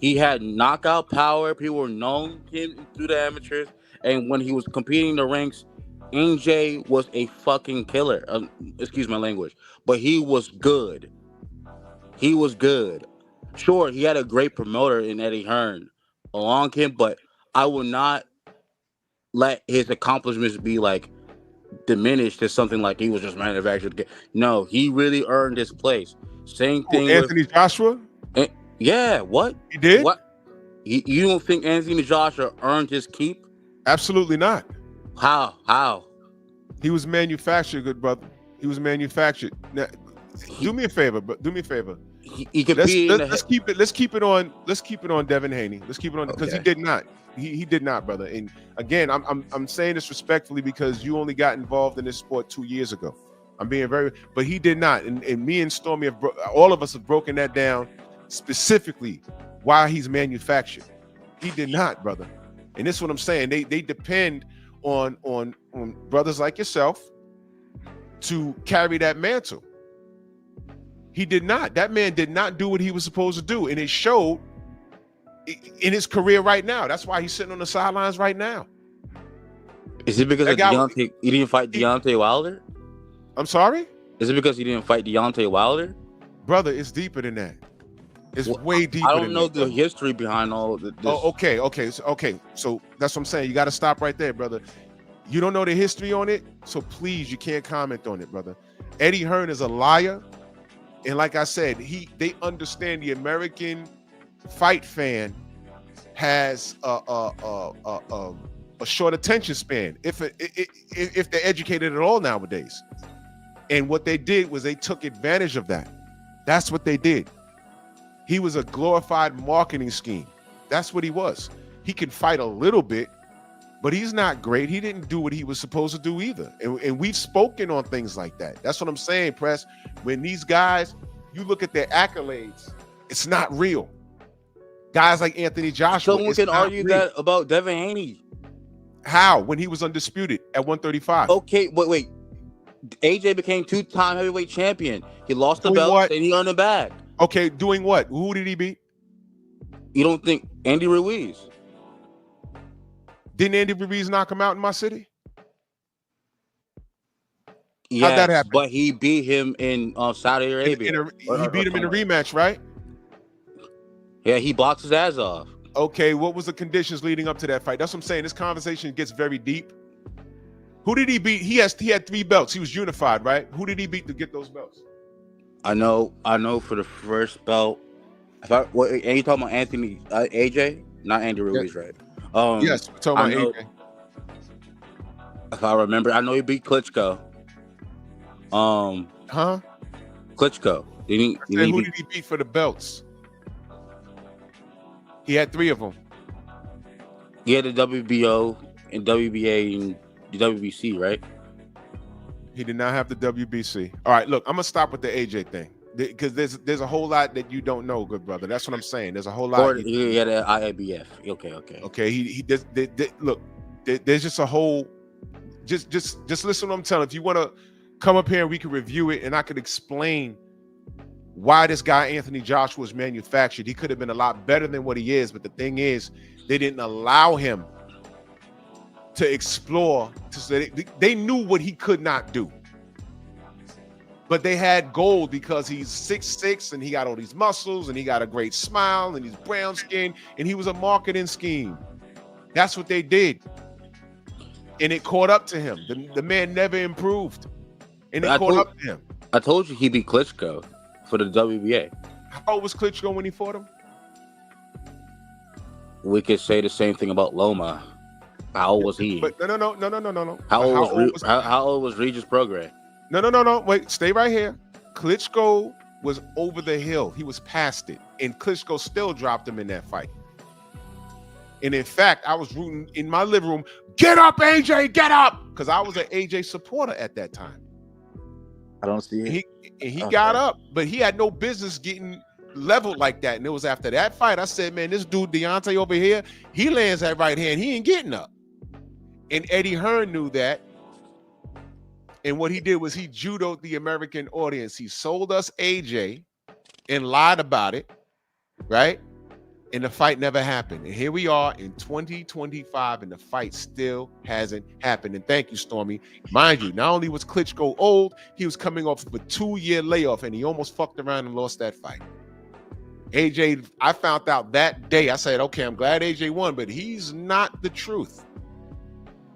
He had knockout power. People were known him through the amateurs. And when he was competing in the ranks, AJ was a fucking killer. Excuse my language. But he was good. He was good. Sure, he had a great promoter in Eddie Hearn along him, but I would not let his accomplishments be diminished to something like he was just manufactured. No, he really earned his place. Same thing with Anthony Joshua? Yeah, what? He did? What? You don't think Anthony Joshua earned his keep? Absolutely not. How? He was manufactured, good brother. He was manufactured. Now, do me a favor. he competed in the let's keep it on Devin Haney. Let's keep it on because he Okay. did not. He did not, brother. And again, I'm saying this respectfully because you only got involved in this sport 2 years ago. I'm being but he did not. And me and Stormy all of us have broken that down specifically why he's manufactured. He did not, brother. And this is what I'm saying. They depend on brothers like yourself to carry that mantle. He did not. That man did not do what he was supposed to do, and it showed in his career right now. That's why he's sitting on the sidelines right now. Is it because of Deontay? He didn't fight Deontay Wilder? I'm sorry? Is it because he didn't fight Deontay Wilder? Brother, it's deeper than that. It's way deeper. I don't know the history behind all this. Oh, okay. So that's what I'm saying. You got to stop right there, brother. You don't know the history on it, so please, you can't comment on it, brother. Eddie Hearn is a liar, and like I said, they understand the American fight fan has a short attention span, if they're educated at all nowadays. And what they did was they took advantage of that. That's what they did. He was a glorified marketing scheme. That's what he was. He can fight a little bit, but he's not great. He didn't do what he was supposed to do either. And we've spoken on things like that. That's what I'm saying, Press. When these guys, you look at their accolades, it's not real. Guys like Anthony Joshua. Someone can argue that about Devin Haney. How? When he was undisputed at 135. Okay, wait. AJ became 2-time heavyweight champion. He lost the Doing belt what? and he earned it back. Okay, doing what? Who did he beat? You don't think Andy Ruiz? Didn't Andy Ruiz knock him out in my city? Yeah, How'd that happen? But he beat him in Saudi Arabia. He beat him in a rematch, right? Yeah, he boxed his ass off. Okay, what was the conditions leading up to that fight? That's what I'm saying. This conversation gets very deep. Who did he beat? He had 3 belts. He was unified, right? Who did he beat to get those belts? I know for the first belt. And you talking about Anthony AJ? Not Andy Ruiz, right? Yes, we're talking about AJ. If I remember, I know he beat Klitschko. Klitschko. Who did he beat for the belts? He had 3 of them. He had the WBO and WBA and the WBC, right? He did not have the WBC. All right, look, I'm gonna stop with the AJ thing because there's a whole lot that you don't know, good brother. That's what I'm saying. There's a whole lot. Or he had an IABF. Okay. He does. Look, there's just a whole. Just listen to what I'm telling. If you want to come up here and we can review it, and I could explain why this guy Anthony Joshua was manufactured. He could have been a lot better than what he is, but the thing is, they didn't allow him to explore. They knew what he could not do, but they had gold because he's 6'6" and he got all these muscles and he got a great smile and he's brown skin and he was a marketing scheme. That's what they did, and it caught up to him. The man never improved, and it caught up to him. I told you he beat Klitschko for the WBA. How old was Klitschko when he fought him? We could say the same thing about Loma. How old was he? But no. How old was Regis Prograis? No. Wait, stay right here. Klitschko was over the hill. He was past it, and Klitschko still dropped him in that fight. And in fact, I was rooting in my living room. Get up, AJ! Get up! Because I was an AJ supporter at that time. I don't see it. He got up, but he had no business getting leveled like that. And it was after that fight, I said, man, this dude Deontay over here, he lands that right hand, he ain't getting up. And Eddie Hearn knew that. And what he did was he judoed the American audience. He sold us AJ and lied about it, right? And the fight never happened. And here we are in 2025, and the fight still hasn't happened. And thank you, Stormy. Mind you, not only was Klitschko old, he was coming off of a 2-year layoff, and he almost fucked around and lost that fight. AJ, I found out that day. I said, okay, I'm glad AJ won, but he's not the truth.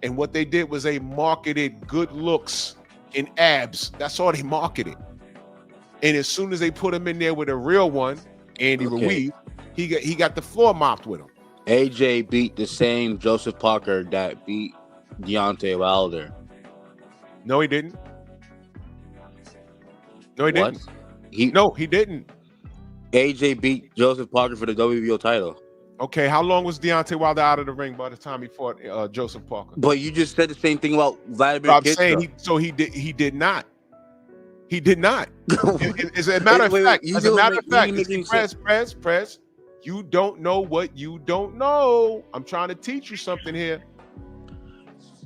And what they did was they marketed good looks and abs. That's all they marketed. And as soon as they put him in there with a real one, Andy Ruiz, he got the floor mopped with him. AJ beat the same Joseph Parker that beat Deontay Wilder. No, he didn't. No, he didn't. He No, he didn't. AJ beat Joseph Parker for the WBO title. Okay, how long was Deontay Wilder out of the ring by the time he fought Joseph Parker? But you just said the same thing about Vladimir But I'm Klitschko. saying he did not. He did not. As a matter of fact, Prez, you don't know what you don't know. I'm trying to teach you something here.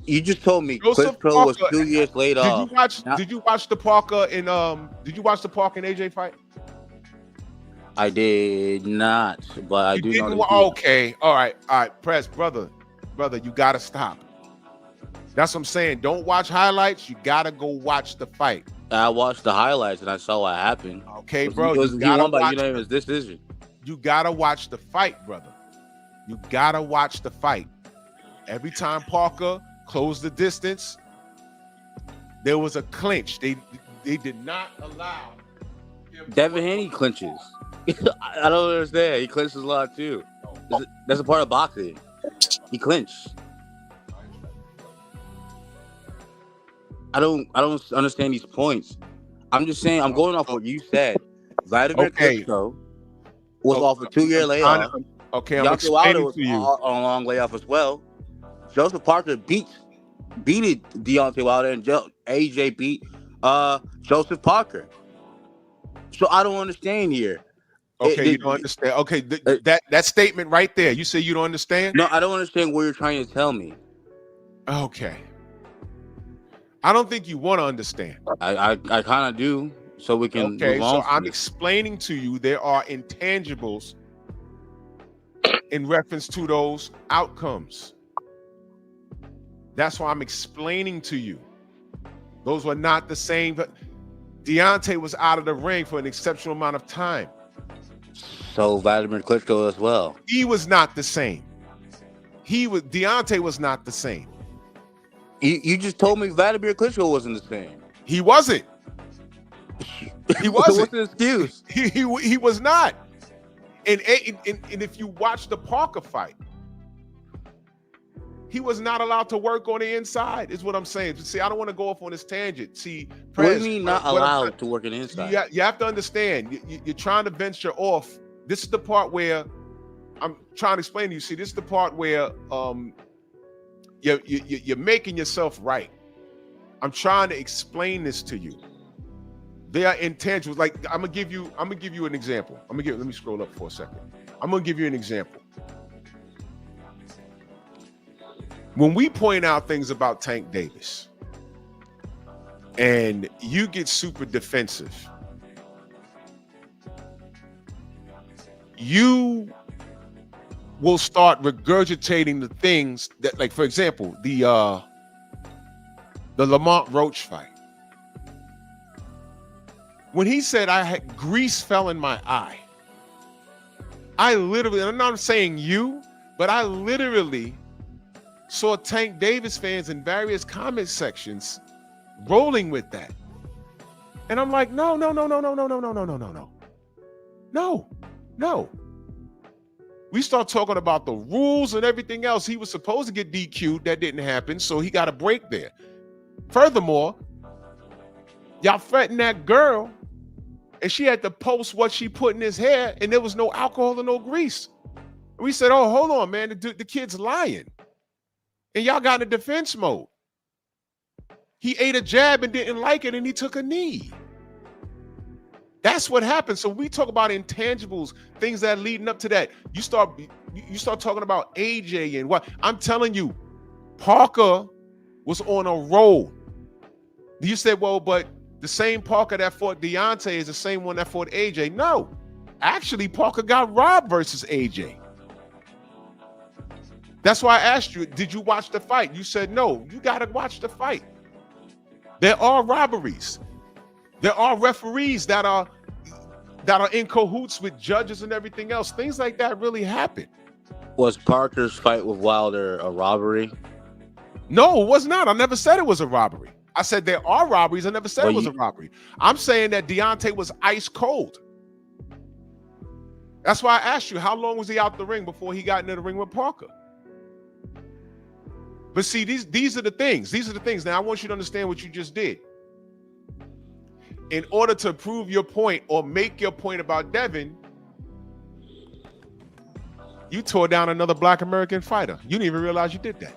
You just told me Joseph Klitschko was Parker, 2 years laid off. Did you watch the Parker and AJ fight? I did not, but I do know. Okay, all right, Press, brother, you gotta stop. That's what I'm saying. Don't watch highlights. You gotta go watch the fight. I watched the highlights and I saw what happened. Okay, bro. He won by unanimous decision. You gotta watch the fight, brother. You gotta watch the fight. Every time Parker closed the distance, there was a clinch. They did not allow him. Devin Haney clinches. I don't understand. He clinches a lot too. That's a part of boxing. He clinched. I don't understand these points. I'm just saying. I'm going off what you said. Vladimir Klitschko was off a 2-year layoff. Okay, I'm Deontay Wilder explaining was to you. on a long layoff as well. Joseph Parker beat Deontay Wilder, and AJ beat Joseph Parker. So I don't understand here. Okay, you don't understand. Okay, that statement right there. You say you don't understand? No, I don't understand what you're trying to tell me. Okay. I don't think you want to understand. I kind of do, so we can. Okay, move on so I'm explaining to you there are intangibles in reference to those outcomes. That's why I'm explaining to you. Those were not the same. But Deontay was out of the ring for an exceptional amount of time. So Vladimir Klitschko as well. He was not the same. Deontay was not the same. You just told me Vladimir Klitschko wasn't the same. He wasn't. He wasn't. What's the excuse? He was not. And if you watch the Parker fight, he was not allowed to work on the inside, is what I'm saying. See, I don't want to go off on this tangent. See, what do you mean not allowed to work on the inside? You have to understand, you're trying to venture off. This is the part where I'm trying to explain to you. See, this is the part where you're making yourself right. I'm trying to explain this to you. They are intangibles. Like I'm gonna give you an example. Let me scroll up for a second. I'm gonna give you an example. When we point out things about Tank Davis and you get super defensive, you will start regurgitating the things that, like, for example, the Lamont Roach fight. When he said I had grease fell in my eye, I literally, and I'm not saying you, but I literally saw Tank Davis fans in various comment sections rolling with that. And I'm like, no. We start talking about the rules and everything else. He was supposed to get DQ'd. That didn't happen, so he got a break there. Furthermore, y'all threatened that girl, and she had to post what she put in his hair, and there was no alcohol and no grease. And we said, oh, hold on, man, the kid's lying. And y'all got in a defense mode. He ate a jab and didn't like it, and he took a knee. That's what happened. So we talk about intangibles, things that are leading up to that. You start talking about AJ and what. I'm telling you, Parker was on a roll. You said, well, but the same Parker that fought Deontay is the same one that fought AJ. No, actually, Parker got robbed versus AJ. That's why I asked you, did you watch the fight? You said no. You got to watch the fight. There are robberies. There are referees that are in cahoots with judges and everything else. Things like that really happen. Was Parker's fight with Wilder a robbery? No, it was not. I never said it was a robbery. I said there are robberies. I never said it was a robbery. I'm saying that Deontay was ice cold. That's why I asked you, how long was he out the ring before he got into the ring with Parker? But see, these are the things. These are the things. Now, I want you to understand what you just did. In order to prove your point or make your point about Devin, You tore down another Black American fighter. You didn't even realize you did that.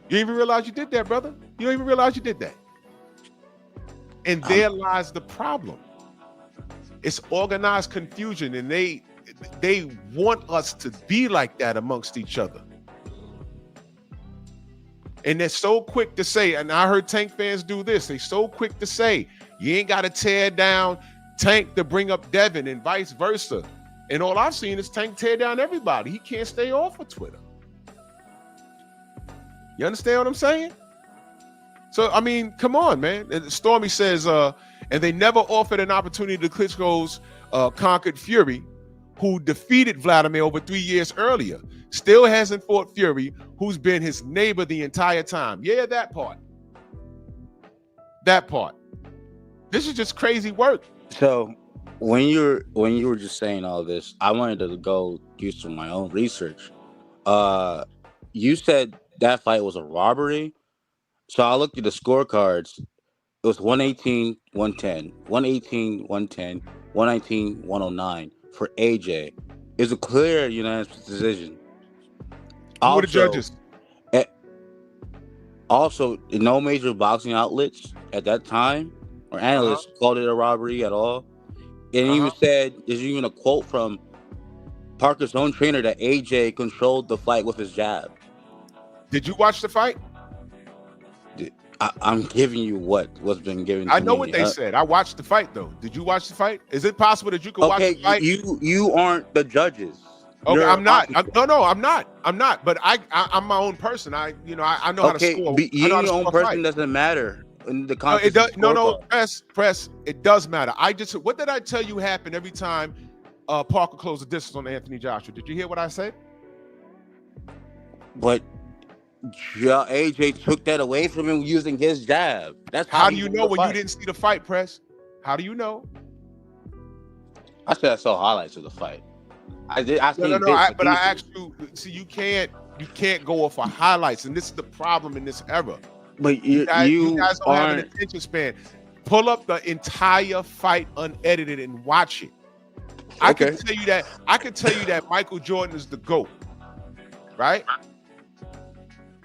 You didn't even realize you did that, brother. You don't even realize you did that. And there lies the problem. It's organized confusion, and they want us to be like that amongst each other. And they're so quick to say, and I heard Tank fans do this, they so quick to say, you ain't got to tear down Tank to bring up Devin and vice versa. And all I've seen is Tank tear down everybody. He can't stay off of Twitter. You understand what I'm saying? So, I mean, come on, man. And Stormy says, and they never offered an opportunity to Klitschko's conquered Fury, who defeated Vladimir over 3 years earlier. Still hasn't fought Fury, who's been his neighbor the entire time. Yeah, that part. That part. This is just crazy work. So when you were just saying all this, I wanted to go do some my own research. You said that fight was a robbery. So I looked at the scorecards. It was 118, 110, 118, 110, 119, 109 for AJ. It's a clear unanimous decision. Who were the judges? Also, no major boxing outlets at that time or analysts called it a robbery at all. And even said, there's even a quote from Parker's own trainer that AJ controlled the fight with his jab. Did you watch the fight? I'm giving you what's been given to I know me. what they said. I watched the fight, though. Did you watch the fight? Is it possible that you could watch the fight? You aren't the judges. Okay, I'm not. I'm not. But I'm my own person. I know how to score. You your own person doesn't matter in the context. It does. No. Press. It does matter. What did I tell you happened every time Parker closed the distance on Anthony Joshua? Did you hear what I said? But AJ took that away from him using his jab. That's how do you know when you didn't see the fight, Press? How do you know? I said I saw highlights of the fight. I did. But I asked you. See, you can't go off of highlights, and this is the problem in this era. But you guys don't have an attention span. Pull up the entire fight unedited and watch it. I can tell you that Michael Jordan is the GOAT, right?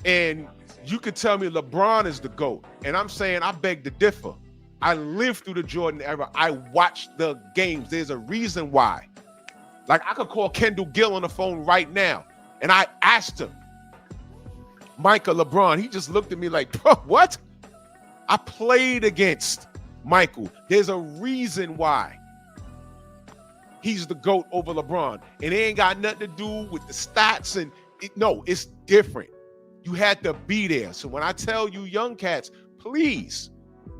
And you could tell me LeBron is the GOAT. And I'm saying I beg to differ. I lived through the Jordan era. I watched the games. There's a reason why. Like, I could call Kendall Gill on the phone right now. And I asked him, Michael, LeBron. He just looked at me like, bro, what? I played against Michael. There's a reason why he's the GOAT over LeBron. And it ain't got nothing to do with the stats. And it's different. You had to be there. So when I tell you young cats, please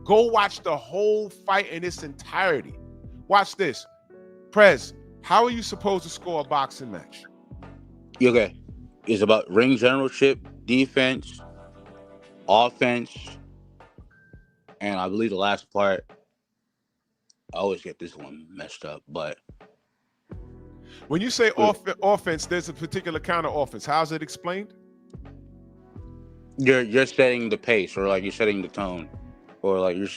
go watch the whole fight in its entirety. Watch this. Prez, how are you supposed to score a boxing match? Okay. It's about ring generalship, defense, offense, and I believe the last part, I always get this one messed up, but when you say offense, there's a particular kind of offense. How's it explained? You're setting the pace, or like you're setting the tone, or like you're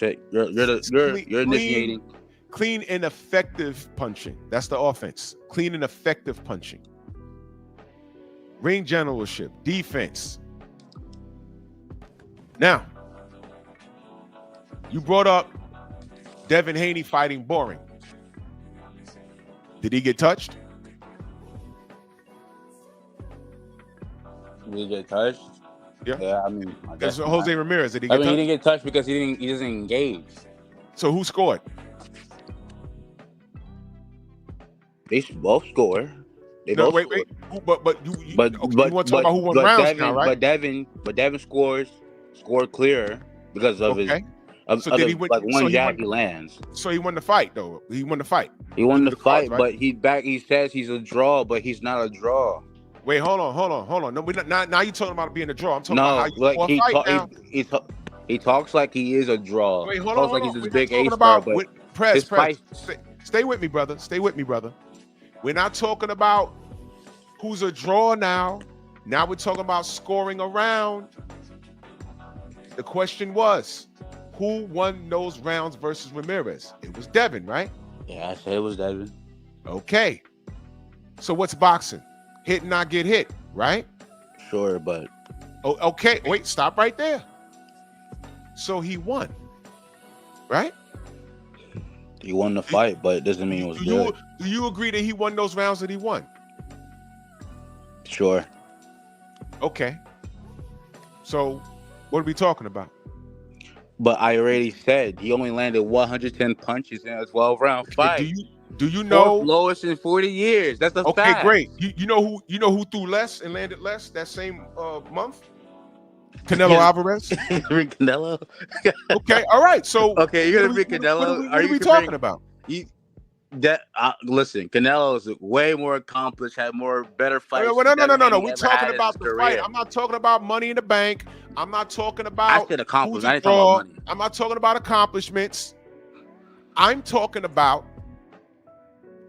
initiating. Clean and effective punching. That's the offense. Clean and effective punching. Ring generalship, defense. Now, you brought up Devin Haney fighting boring. Did he get touched? Did he get touched? Yeah. I mean, That's Jose Ramirez. Did he get touched? He didn't get touched because he doesn't engage. So who scored? They both score. Wait. But you want to talk about who won rounds Devin, now, right? But Devin scored clear because of his one jab he lands. So he won the fight, though. He won the fight. He won the fight, right? but he says he's a draw, but he's not a draw. Wait, hold on. No, now you're talking about it being a draw. I'm talking about how you fight now. He talks like he is a draw. Wait, hold on. Like he's this big ace star, but Press. Stay with me, brother. We're not talking about who's a draw now. Now we're talking about scoring a round. The question was, who won those rounds versus Ramirez? It was Devin, right? Yeah, I said it was Devin. Okay. So what's boxing? Hit and not get hit, right? Sure, but Oh, okay. Wait, stop right there. So he won, right? he won the fight, but it doesn't mean it was good. Do you agree that he won those rounds that he won? Sure. Okay. So what are we talking about? But I already said he only landed 110 punches in a 12-round fight. Do you know Fourth lowest in 40 years? That's a okay, fact. great. You know who threw less and landed less that same month? Canelo Alvarez. Bring Canelo. Okay, all right. So Okay, you're gonna bring Canelo. What are we talking about? Listen, Canelo is way more accomplished, had better fights. No. We're talking about the fight. I'm not talking about money in the bank. I'm not talking about. I said accomplishments. I didn't talk about money. I'm not talking about accomplishments. I'm talking about.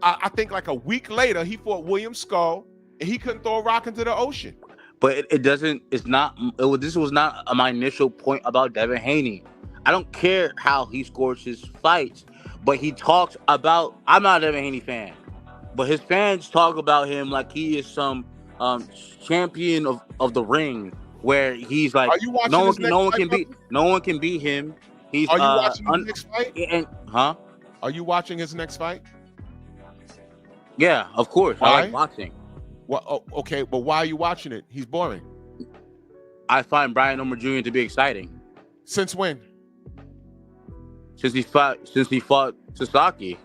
I think like a week later, he fought William Skull, and he couldn't throw a rock into the ocean. But it doesn't. It's not. This was not my initial point about Devin Haney. I don't care how he scores his fights, but he talks about. I'm not a Devin Haney fan, but his fans talk about him like he is some champion of the ring, where he's like no one can beat him. He's Are you watching his next fight? Huh? Are you watching his next fight? Yeah, of course. Why? I like boxing. Well, okay, but why are you watching it? He's boring. I find Brian Norman Jr. to be exciting. Since when? Since he fought Sasaki.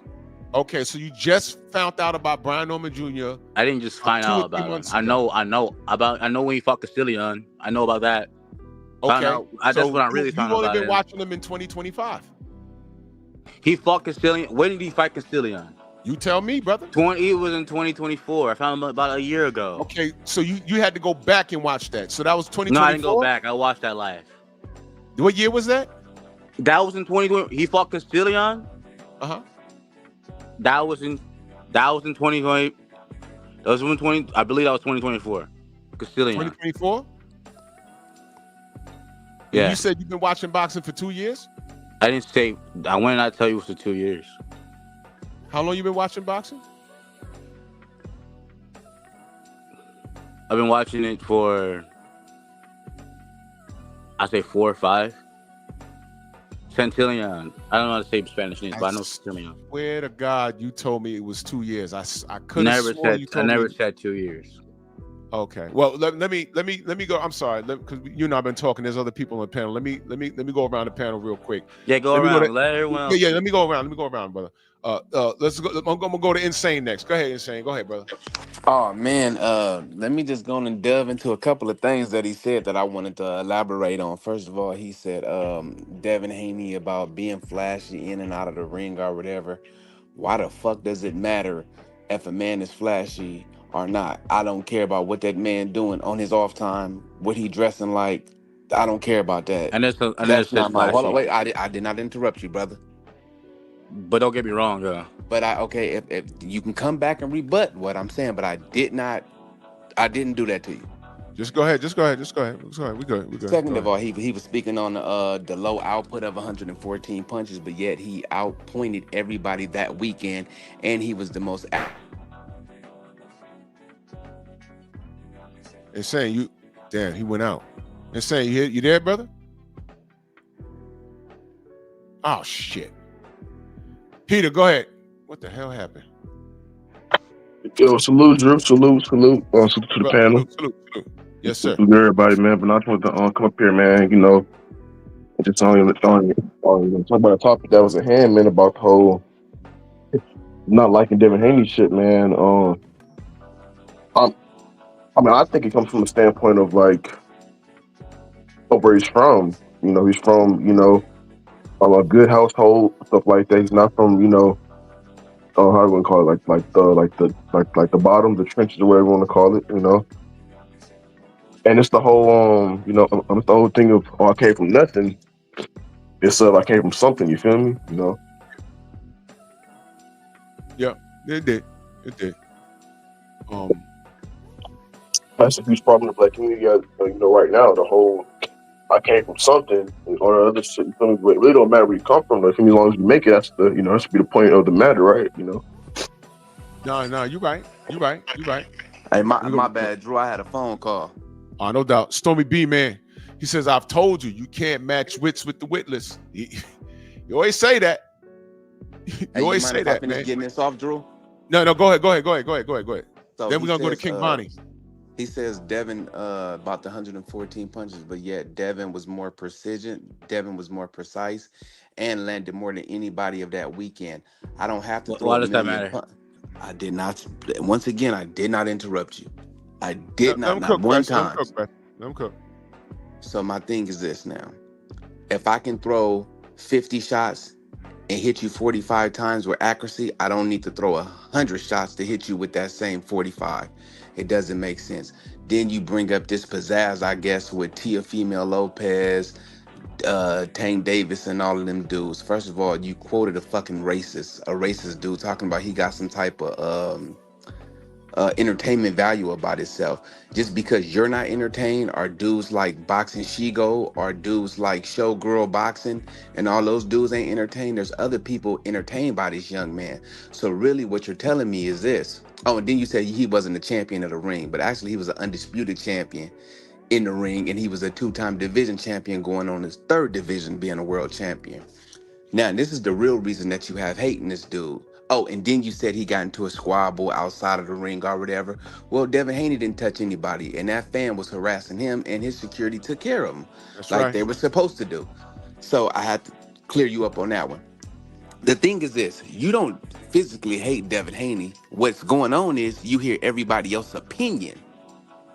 Okay, so you just found out about Brian Norman Jr. I didn't just find out about him. I know when he fought Castilian. I know about that. Okay, that's when I really found out about him. You've only been watching him in 2025. He fought Castilian. When did he fight Castilian? You tell me, brother. It was in 2024. I found him about a year ago. Okay, so you had to go back and watch that. So that was 2024? No, I didn't go back. I watched that live. What year was that? That was in 2020. He fought Castilian. Uh-huh. That was in 2020. That was in 20. I believe that was 2024. Castilian. 2024? Yeah. You said you've been watching boxing for 2 years? I didn't say. I went and I tell you it was for 2 years. How long you been watching boxing? I've been watching it for, I say 4 or 5. Centillion. I don't know how to say Spanish names, but I know Centillion. Swear to God, you told me it was 2 years. I could have I never said 2 years. Okay. Well, let me go. I'm sorry, because you and I've been talking. There's other people on the panel. Let me go around the panel real quick. Yeah, go around. Let everyone else. Yeah. Let me go around, brother. Let's go. I'm gonna go to Insane next. Go ahead, Insane. Go ahead, brother. Oh man, let me just go and delve into a couple of things that he said that I wanted to elaborate on. First of all, he said Devin Haney about being flashy in and out of the ring or whatever. Why the fuck does it matter if a man is flashy or not? I don't care about what that man doing on his off time, what he dressing like. I don't care about that. And that's not my. Hold on, wait. I did not interrupt you, brother. But don't get me wrong, But if you can come back and rebut what I'm saying, but I didn't do that to you. Just go ahead. We good. Second of all, he was speaking on the low output of 114 punches, but yet he outpointed everybody that weekend, and he was the most. Insane, damn, he went out. Insane, you there, brother? Oh shit. Peter, go ahead. What the hell happened? Yo, salute, Drew. Salute. Salute to the panel. Salute. Yes, sir. Salute to everybody, man. But I just wanted to come up here, man. You know, just talk about a topic that was at hand, man. About the whole not liking Devin Haney shit, man. I think it comes from the standpoint of like where he's from. You know, he's from a good household, stuff like that. He's not from how do you want to call it, like the bottom, the trenches, or whatever you want to call it, And it's the whole it's the whole thing of I came from nothing. It's I came from something. You feel me? Yeah, it did. That's a huge problem in the black community. Right now, the whole I came from something or other shit. It really don't matter where you come from. As long as you make it, that's that should be the point of the matter, right? No, you right. You right. You right. Hey, We my go. bad, Drew. I had a phone call. No doubt. Stormy B, man. He says, I've told you, you can't match wits with the witless. You always say that. You Hey, you always mind say if I that, finish man. getting this off, Drew? No, go ahead. Go ahead. So Then we're gonna go to King Bonnie. he says Devin about the 114 punches, but yet Devin was more precision, Devin was more precise, and landed more than anybody of that weekend. I don't have to throw Why a does that million matter? punches. I did not. Once again, I did not interrupt you. I Let did not, him not cook, one Press. Let him time. cook, Press. Let him cook. So my thing is this now: if I can throw 50 shots and hit you 45 times with accuracy, I don't need to throw 100 shots to hit you with that same 45. It doesn't make sense. Then you bring up this pizzazz, I guess, with Tia Female Lopez, Tank Davis, and all of them dudes. First of all, you quoted a racist dude talking about he got some type of entertainment value about itself. Just because you're not entertained, or dudes like Boxing Shigo, or dudes like Showgirl Boxing, and all those dudes ain't entertained, there's other people entertained by this young man. So really what you're telling me is this. Oh, and then you said he wasn't a champion of the ring, but actually he was an undisputed champion in the ring, and he was a two-time division champion going on his third division being a world champion. Now, this is the real reason that you have hate in this dude. Oh, and then you said he got into a squabble outside of the ring or whatever. Well, Devin Haney didn't touch anybody, and that fan was harassing him, and his security took care of him That's like right. they were supposed to do. So I had to clear you up on that one. The thing is this: you don't physically hate Devin Haney. What's going on is you hear everybody else's opinion,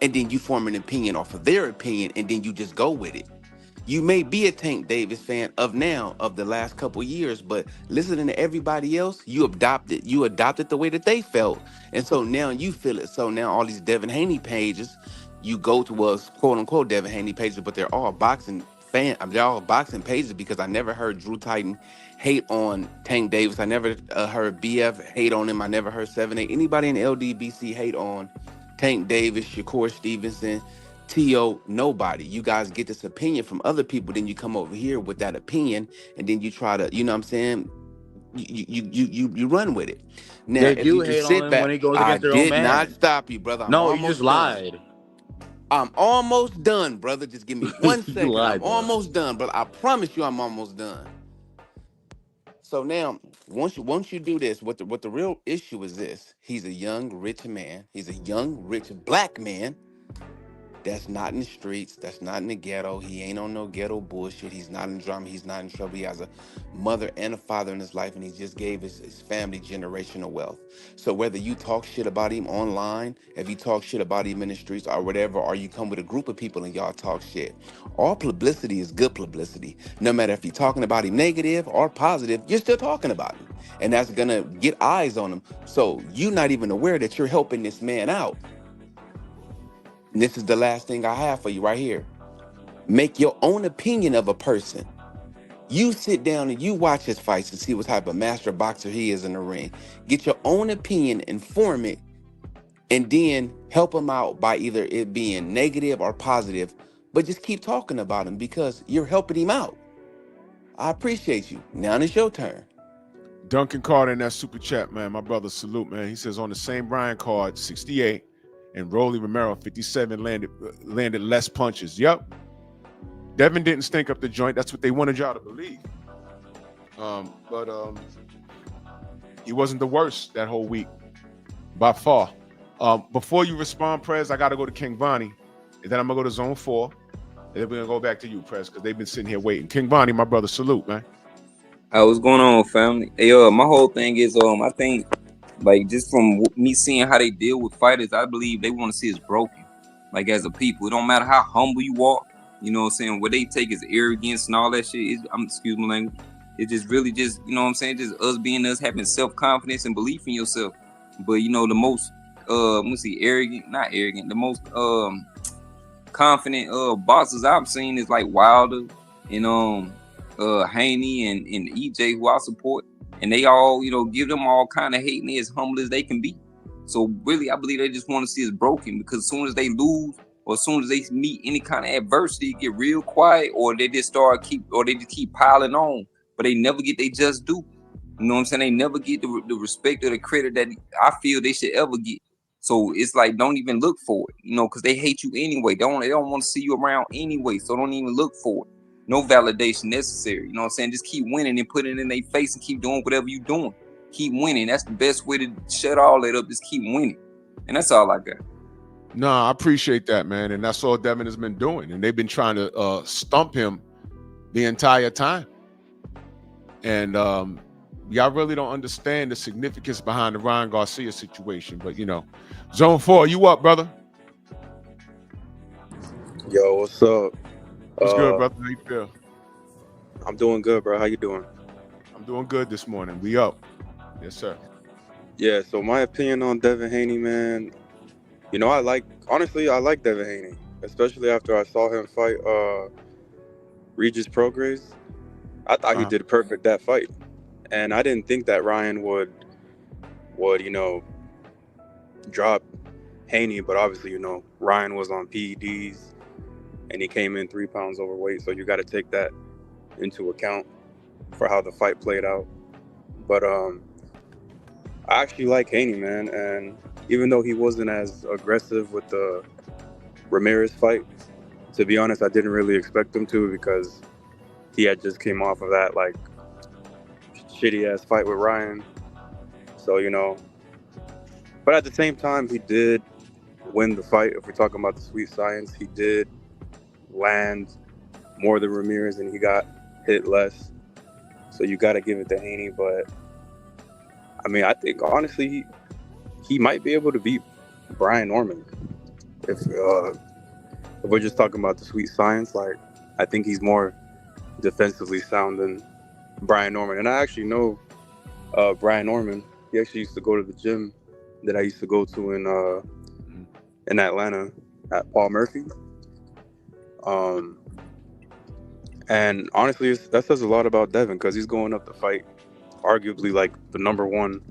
and then you form an opinion off of their opinion, and then you just go with it. You may be a Tank Davis fan of now, of the last couple years, but listening to everybody else, you adopted the way that they felt. And so now you feel it. So now all these Devin Haney pages, you go to quote unquote Devin Haney pages, but they're all they're all boxing pages, because I never heard Drew Titan hate on Tank Davis. I never heard BF hate on him. I never heard 7-8. Anybody in LDBC hate on Tank Davis, Shakur Stevenson, T.O., nobody. You guys get this opinion from other people, then you come over here with that opinion, and then you try to, you know what I'm saying? You run with it. Now, They if you do just hate on sit him when back, he goes I against their own did not man. stop you, brother. I'm No, you just almost done. lied. I'm almost done, brother. Just give me one You second. I'm lied, bro. almost done, brother. I promise you I'm almost done. So now, once you do this, what the real issue is this: he's a young, rich man. He's a young, rich black man that's not in the streets, that's not in the ghetto. He ain't on no ghetto bullshit. He's not in drama. He's not in trouble. He has a mother and a father in his life, and he just gave his family generational wealth. So whether you talk shit about him online, if you talk shit about him in the streets or whatever, or you come with a group of people and y'all talk shit, all publicity is good publicity. No matter if you're talking about him negative or positive, you're still talking about him. And that's gonna get eyes on him. So you're not even aware that you're helping this man out. And this is the last thing I have for you right here. Make your own opinion of a person. You sit down and you watch his fights and see what type of master boxer he is in the ring. Get your own opinion and form it, and then help him out by either it being negative or positive. But just keep talking about him because you're helping him out. I appreciate you. Now it's your turn. Duncan Carter in that super chat, man. My brother, salute, man. He says on the same Brian card, 68, and Rolly Romero, 57, landed less punches. Yep. Devin didn't stink up the joint. That's what they wanted y'all to believe. But he wasn't the worst that whole week, by far. Before you respond, Prez, I got to go to King Bonnie, and then I'm gonna go to Zone 4, and then we're gonna go back to you, Prez, because they've been sitting here waiting. King Bonnie, my brother, salute, man. What's going on, family? Hey, my whole thing is, I think, like, just from me seeing how they deal with fighters, I believe they want to see us broken. Like, as a people, it don't matter how humble you are. You know what I'm saying? What they take is arrogance and all that shit. Excuse my language. It just really just, you know what I'm saying? Just us being us, having self-confidence and belief in yourself. But, you know, the most, not arrogant, the most confident boxers I've seen is like Wilder and Haney and EJ, who I support, and they all, you know, give them all kind of hate, and they as humble as they can be. So really, I believe they just want to see us broken, because as soon as they lose or as soon as they meet any kind of adversity, get real quiet, or they just keep piling on, but they never get their just due. You know what I'm saying? They never get the respect or the credit that I feel they should ever get. So it's like, don't even look for it, you know, because they hate you anyway. They don't want to see you around anyway. So don't even look for it. No validation necessary. You know what I'm saying? Just keep winning and put it in their face and keep doing whatever you're doing. Keep winning. That's the best way to shut all that up. Just keep winning. And that's all I got. No, I appreciate that, man. And that's all Devin has been doing. And they've been trying to stump him the entire time. And y'all really don't understand the significance behind the Ryan Garcia situation. But, you know, Zone 4, you up, brother? Yo, what's up? What's good, brother? How you feel? I'm doing good, bro. How you doing? I'm doing good this morning. We up. Yes, sir. Yeah, so my opinion on Devin Haney, man, you know, honestly, I like Devin Haney, especially after I saw him fight Regis Prograis. I thought he did perfect that fight. And I didn't think that Ryan would, you know, drop Haney, but obviously, you know, Ryan was on PEDs and he came in 3 pounds overweight, so you got to take that into account for how the fight played out. But I actually like Haney, man, and even though he wasn't as aggressive with the Ramirez fight, to be honest, I didn't really expect him to, because he had just came off of that like shitty ass fight with Ryan. So, you know, but at the same time, he did win the fight. If we're talking about the sweet science, he did land more than Ramirez and he got hit less. So you got to give it to Haney. But I mean, I think honestly, he might be able to beat Brian Norman. If we're just talking about the sweet science, like, I think he's more defensively sound than Brian Norman. And I actually know Brian Norman. He actually used to go to the gym that I used to go to in Atlanta at Paul Murphy. And honestly, that says a lot about Devin, because he's going up to fight arguably like the number one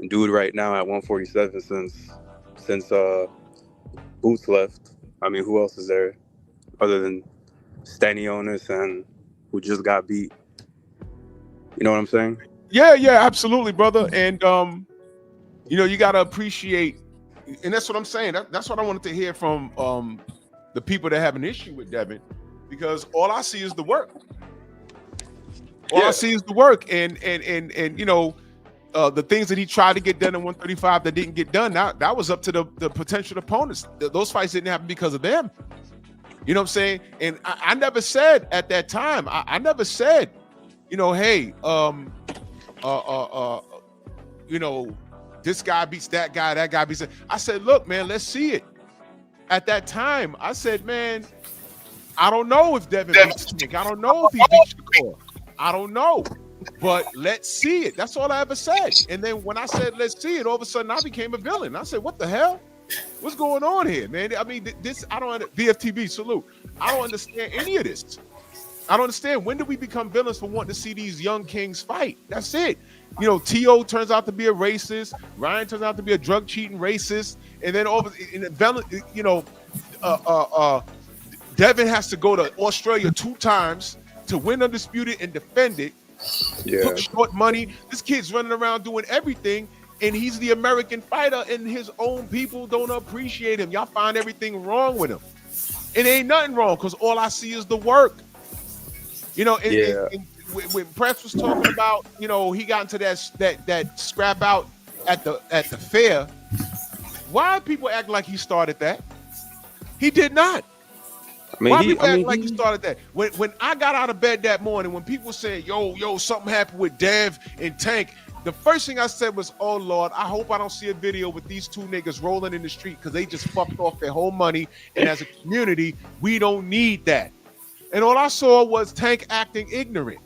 dude right now at 147 since Boots left. I mean, who else is there other than Stanionis, and who just got beat? You know what I'm saying? Yeah, absolutely, brother. And you know, you gotta appreciate, and that's what I'm saying. That's what I wanted to hear from the people that have an issue with Devin, because all I see is the work. I see is the work, and you know, the things that he tried to get done in 135 that didn't get done. That was up to the potential opponents. Those fights didn't happen because of them. You know what I'm saying? And I never said at that time. I never said, you know, hey, you know, this guy beats that guy beats that. I said, look, man, let's see it. At that time, I said, man, I don't know if Devin beats Nick. I don't know if he beats Shakur. I don't know. But let's see it. That's all I ever said. And then when I said let's see it, all of a sudden I became a villain. I said, what the hell? What's going on here, man? I mean, I don't, BFTB, salute. I don't understand any of this. I don't understand. When did we become villains for wanting to see these young kings fight? That's it. You know, T.O. turns out to be a racist. Ryan turns out to be a drug cheating racist. And then you know, Devin has to go to Australia 2 times to win undisputed and defend it. Yeah. Took short money. This kid's running around doing everything, and he's the American fighter, and his own people don't appreciate him. Y'all find everything wrong with him. It ain't nothing wrong, because all I see is the work. You know, and when Press was talking about, you know, he got into that scrap out at the fair. Why people act like he started that? He did not. I mean, Why people act like he started that? When I got out of bed that morning, when people said, yo, something happened with Dev and Tank, the first thing I said was, oh, Lord, I hope I don't see a video with these 2 niggas rolling in the street, because they just fucked off their whole money. And as a community, we don't need that. And all I saw was Tank acting ignorant.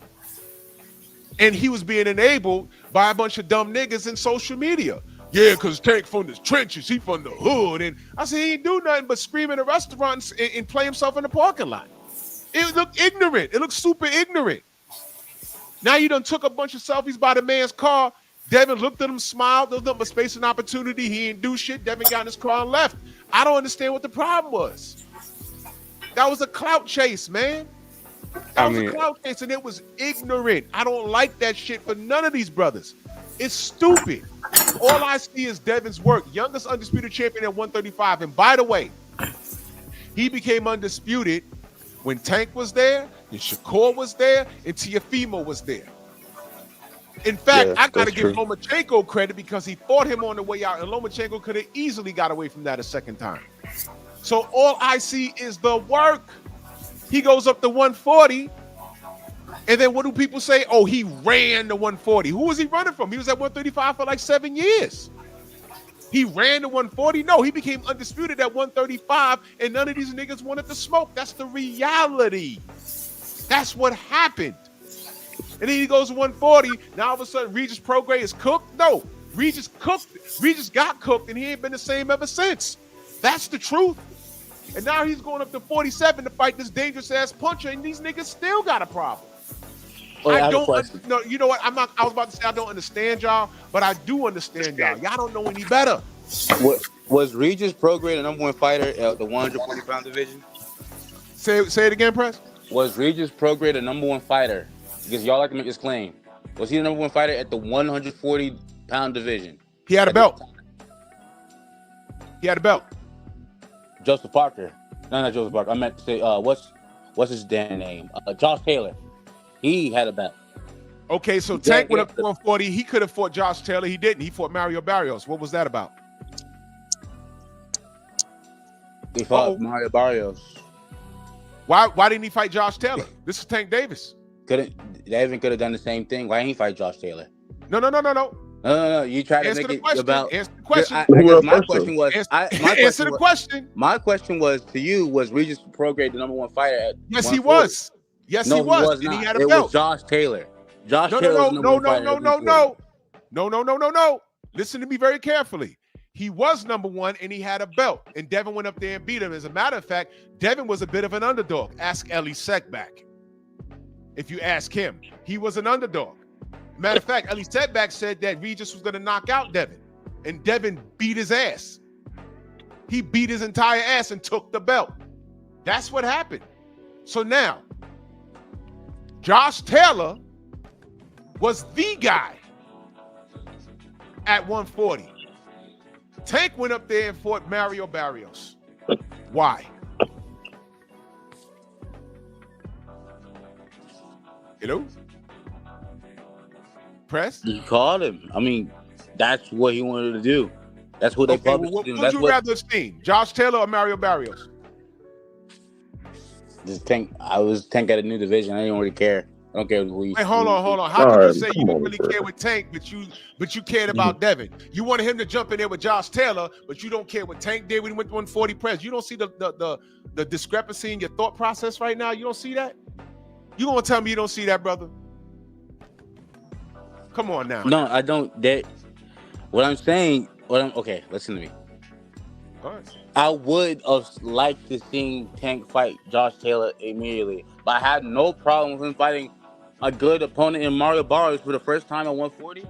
And he was being enabled by a bunch of dumb niggas in social media. Yeah, because Tank from the trenches, he from the hood. And I said, he ain't do nothing but scream in the restaurants and play himself in the parking lot. It looked ignorant. It looked super ignorant. Now you done took a bunch of selfies by the man's car. Devin looked at him, smiled, looked up a space and opportunity. He didn't do shit. Devin got in his car and left. I don't understand what the problem was. That was a clout chase, man. That I was a mean, cloud case, and it was ignorant. I don't like that shit for none of these brothers. It's stupid. All I see is Devin's work. Youngest undisputed champion at 135. And by the way, he became undisputed when Tank was there, and Shakur was there, and Teofimo was there. In fact, yeah, I got to that's give true. Lomachenko credit because he fought him on the way out, and Lomachenko could have easily got away from that a second time. So all I see is the work. He goes up to 140, and then what do people say? Oh, he ran to 140. Who was he running from? He was at 135 for like 7 years. He ran to 140. No, he became undisputed at 135, and none of these niggas wanted to smoke. That's the reality. That's what happened. And then he goes to 140. Now all of a sudden, Regis Prograis is cooked. No, Regis cooked. Regis got cooked, and he ain't been the same ever since. That's the truth. And now he's going up to 47 to fight this dangerous ass puncher, and these niggas still got a problem. Oh, I have a don't. question. No, you know what? I was about to say I don't understand y'all, but I do understand y'all. Y'all don't know any better. What was Regis Prograis the number one fighter at the 140-pound division? Say it again, Press. Was Regis Prograis the number one fighter? Because y'all like to make this claim. Was he the number one fighter at the 140-pound division? He had a belt. He had a belt. Joseph Parker. No, not Joseph Parker. I meant to say, what's his damn name? Josh Taylor. He had a belt. Okay, so Tank went up to 140. He could have fought Josh Taylor. He didn't. He fought Mario Barrios. What was that about? He fought Mario Barrios. Why didn't he fight Josh Taylor? This is Tank Davis. Devin could have done the same thing. Why didn't he fight Josh Taylor? No. No. You tried to Answer make the it question. about. Answer the question. I guess my question was. Answer the question. My question was to you: was Regis Prograis the number one fighter at? Yes, he was. Yes, no, he was. And he had a it belt. was Josh Taylor. Josh Taylor was the number one fighter. No. Listen to me very carefully. He was number one, and he had a belt. And Devin went up there and beat him. As a matter of fact, Devin was a bit of an underdog. Ask Ellie Sekback. If you ask him, he was an underdog. Matter of fact, Ellie Sekback said that Regis was going to knock out Devin, and Devin beat his ass. He beat his entire ass and took the belt. That's what happened. So now, Josh Taylor was the guy at 140. Tank went up there and fought Mario Barrios. Why? Hello? Press? You called him. I mean, that's what he wanted to do. That's what they published. What would you rather have seen? Josh Taylor or Mario Barrios? I was Tank at a new division. I didn't really care. I don't care who you. Hey, hold on. How can you say you didn't really care with Tank, but you cared about Devin? You wanted him to jump in there with Josh Taylor, but you don't care what Tank did when he went to 140 press. You don't see the discrepancy in your thought process right now? You don't see that? You gonna tell me you don't see that, brother? Come on now. No, I don't. What I'm saying. Okay, listen to me. All right. I would have liked to see Tank fight Josh Taylor immediately, but I had no problem with him fighting a good opponent in Mario Barrios for the first time at 140.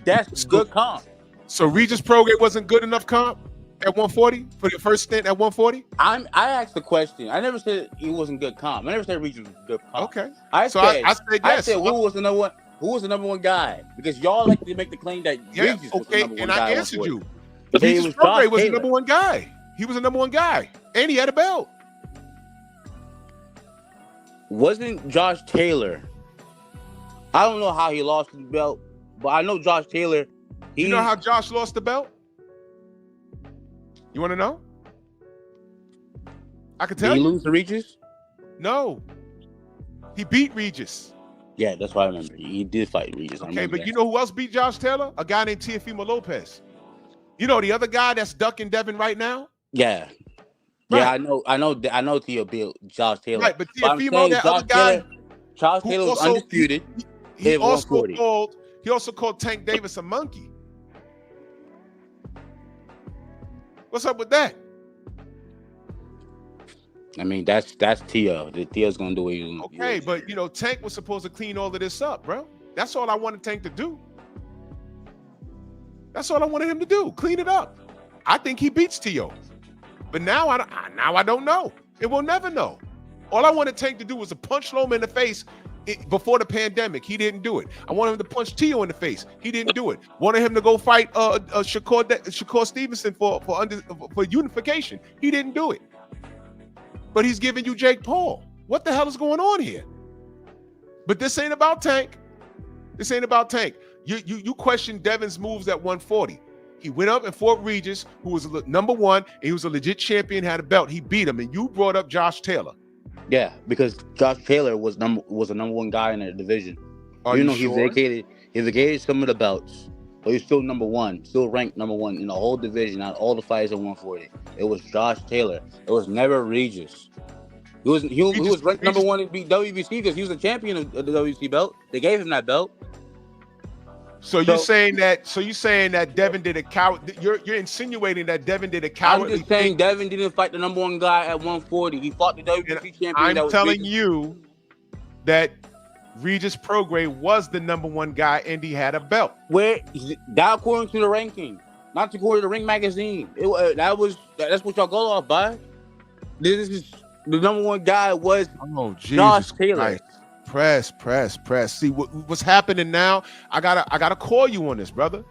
That's good comp. So Regis Prograis wasn't good enough comp at 140 for the first stint at 140? I asked the question. I never said he wasn't good comp. I never said Regis was good comp. Okay. I said yes. I said who was the number one? Who was the number one guy? Because y'all like to make the claim that Regis was the number one guy. And I answered you. Regis Prograis was the number one guy. He was the number one guy, and he had a belt. Wasn't Josh Taylor? I don't know how he lost the belt, but I know Josh Taylor. You know how Josh lost the belt? You want to know? I can tell you. Did he lose to Regis? No. He beat Regis. Yeah, that's what I remember. He did fight Regis. Okay, but you know who else beat Josh Taylor? A guy named Teofimo Lopez. You know the other guy that's ducking Devin right now? Yeah. Right. Yeah, I know Theo built Josh Taylor. Right, but Teofimo, that other guy, Josh Taylor was undisputed. He also called Tank Davis a monkey. What's up with that? I mean, that's Theo. Theo's gonna do what he's gonna do. Okay, but Tank was supposed to clean all of this up, bro. That's all I wanted Tank to do. That's all I wanted him to do. Clean it up. I think he beats Theo. But now I don't know. And we'll never know. All I wanted Tank to do was to punch Loma in the face before the pandemic. He didn't do it. I wanted him to punch Tio in the face. He didn't do it. Wanted him to go fight Shakur Stevenson for unification. He didn't do it. But he's giving you Jake Paul. What the hell is going on here? But this ain't about Tank. This ain't about Tank. You question Devin's moves at 140. He went up and fought Regis, who was number one, and he was a legit champion, had a belt. He beat him, and you brought up Josh Taylor. Yeah, because Josh Taylor was a number one guy in the division. Are you He sure? vacated some of the belts, but he's still number one, still ranked number one in the whole division out all the fights at 140. It was Josh Taylor. It was never Regis. He was ranked number one in WBC because he was a champion of the WBC belt. They gave him that belt. So you're saying that Devin did a coward? You're insinuating that Devin did a cowardly? I'm just saying Devin didn't fight the number one guy at 140. He fought the WBC champion. I'm telling you that Regis Prograis was the number one guy and he had a belt. That according to the ranking, not according to Ring Magazine. That's what y'all go off by. This is the number one guy was Josh Taylor. Christ. Press. See what's happening now. I gotta call you on this, brother.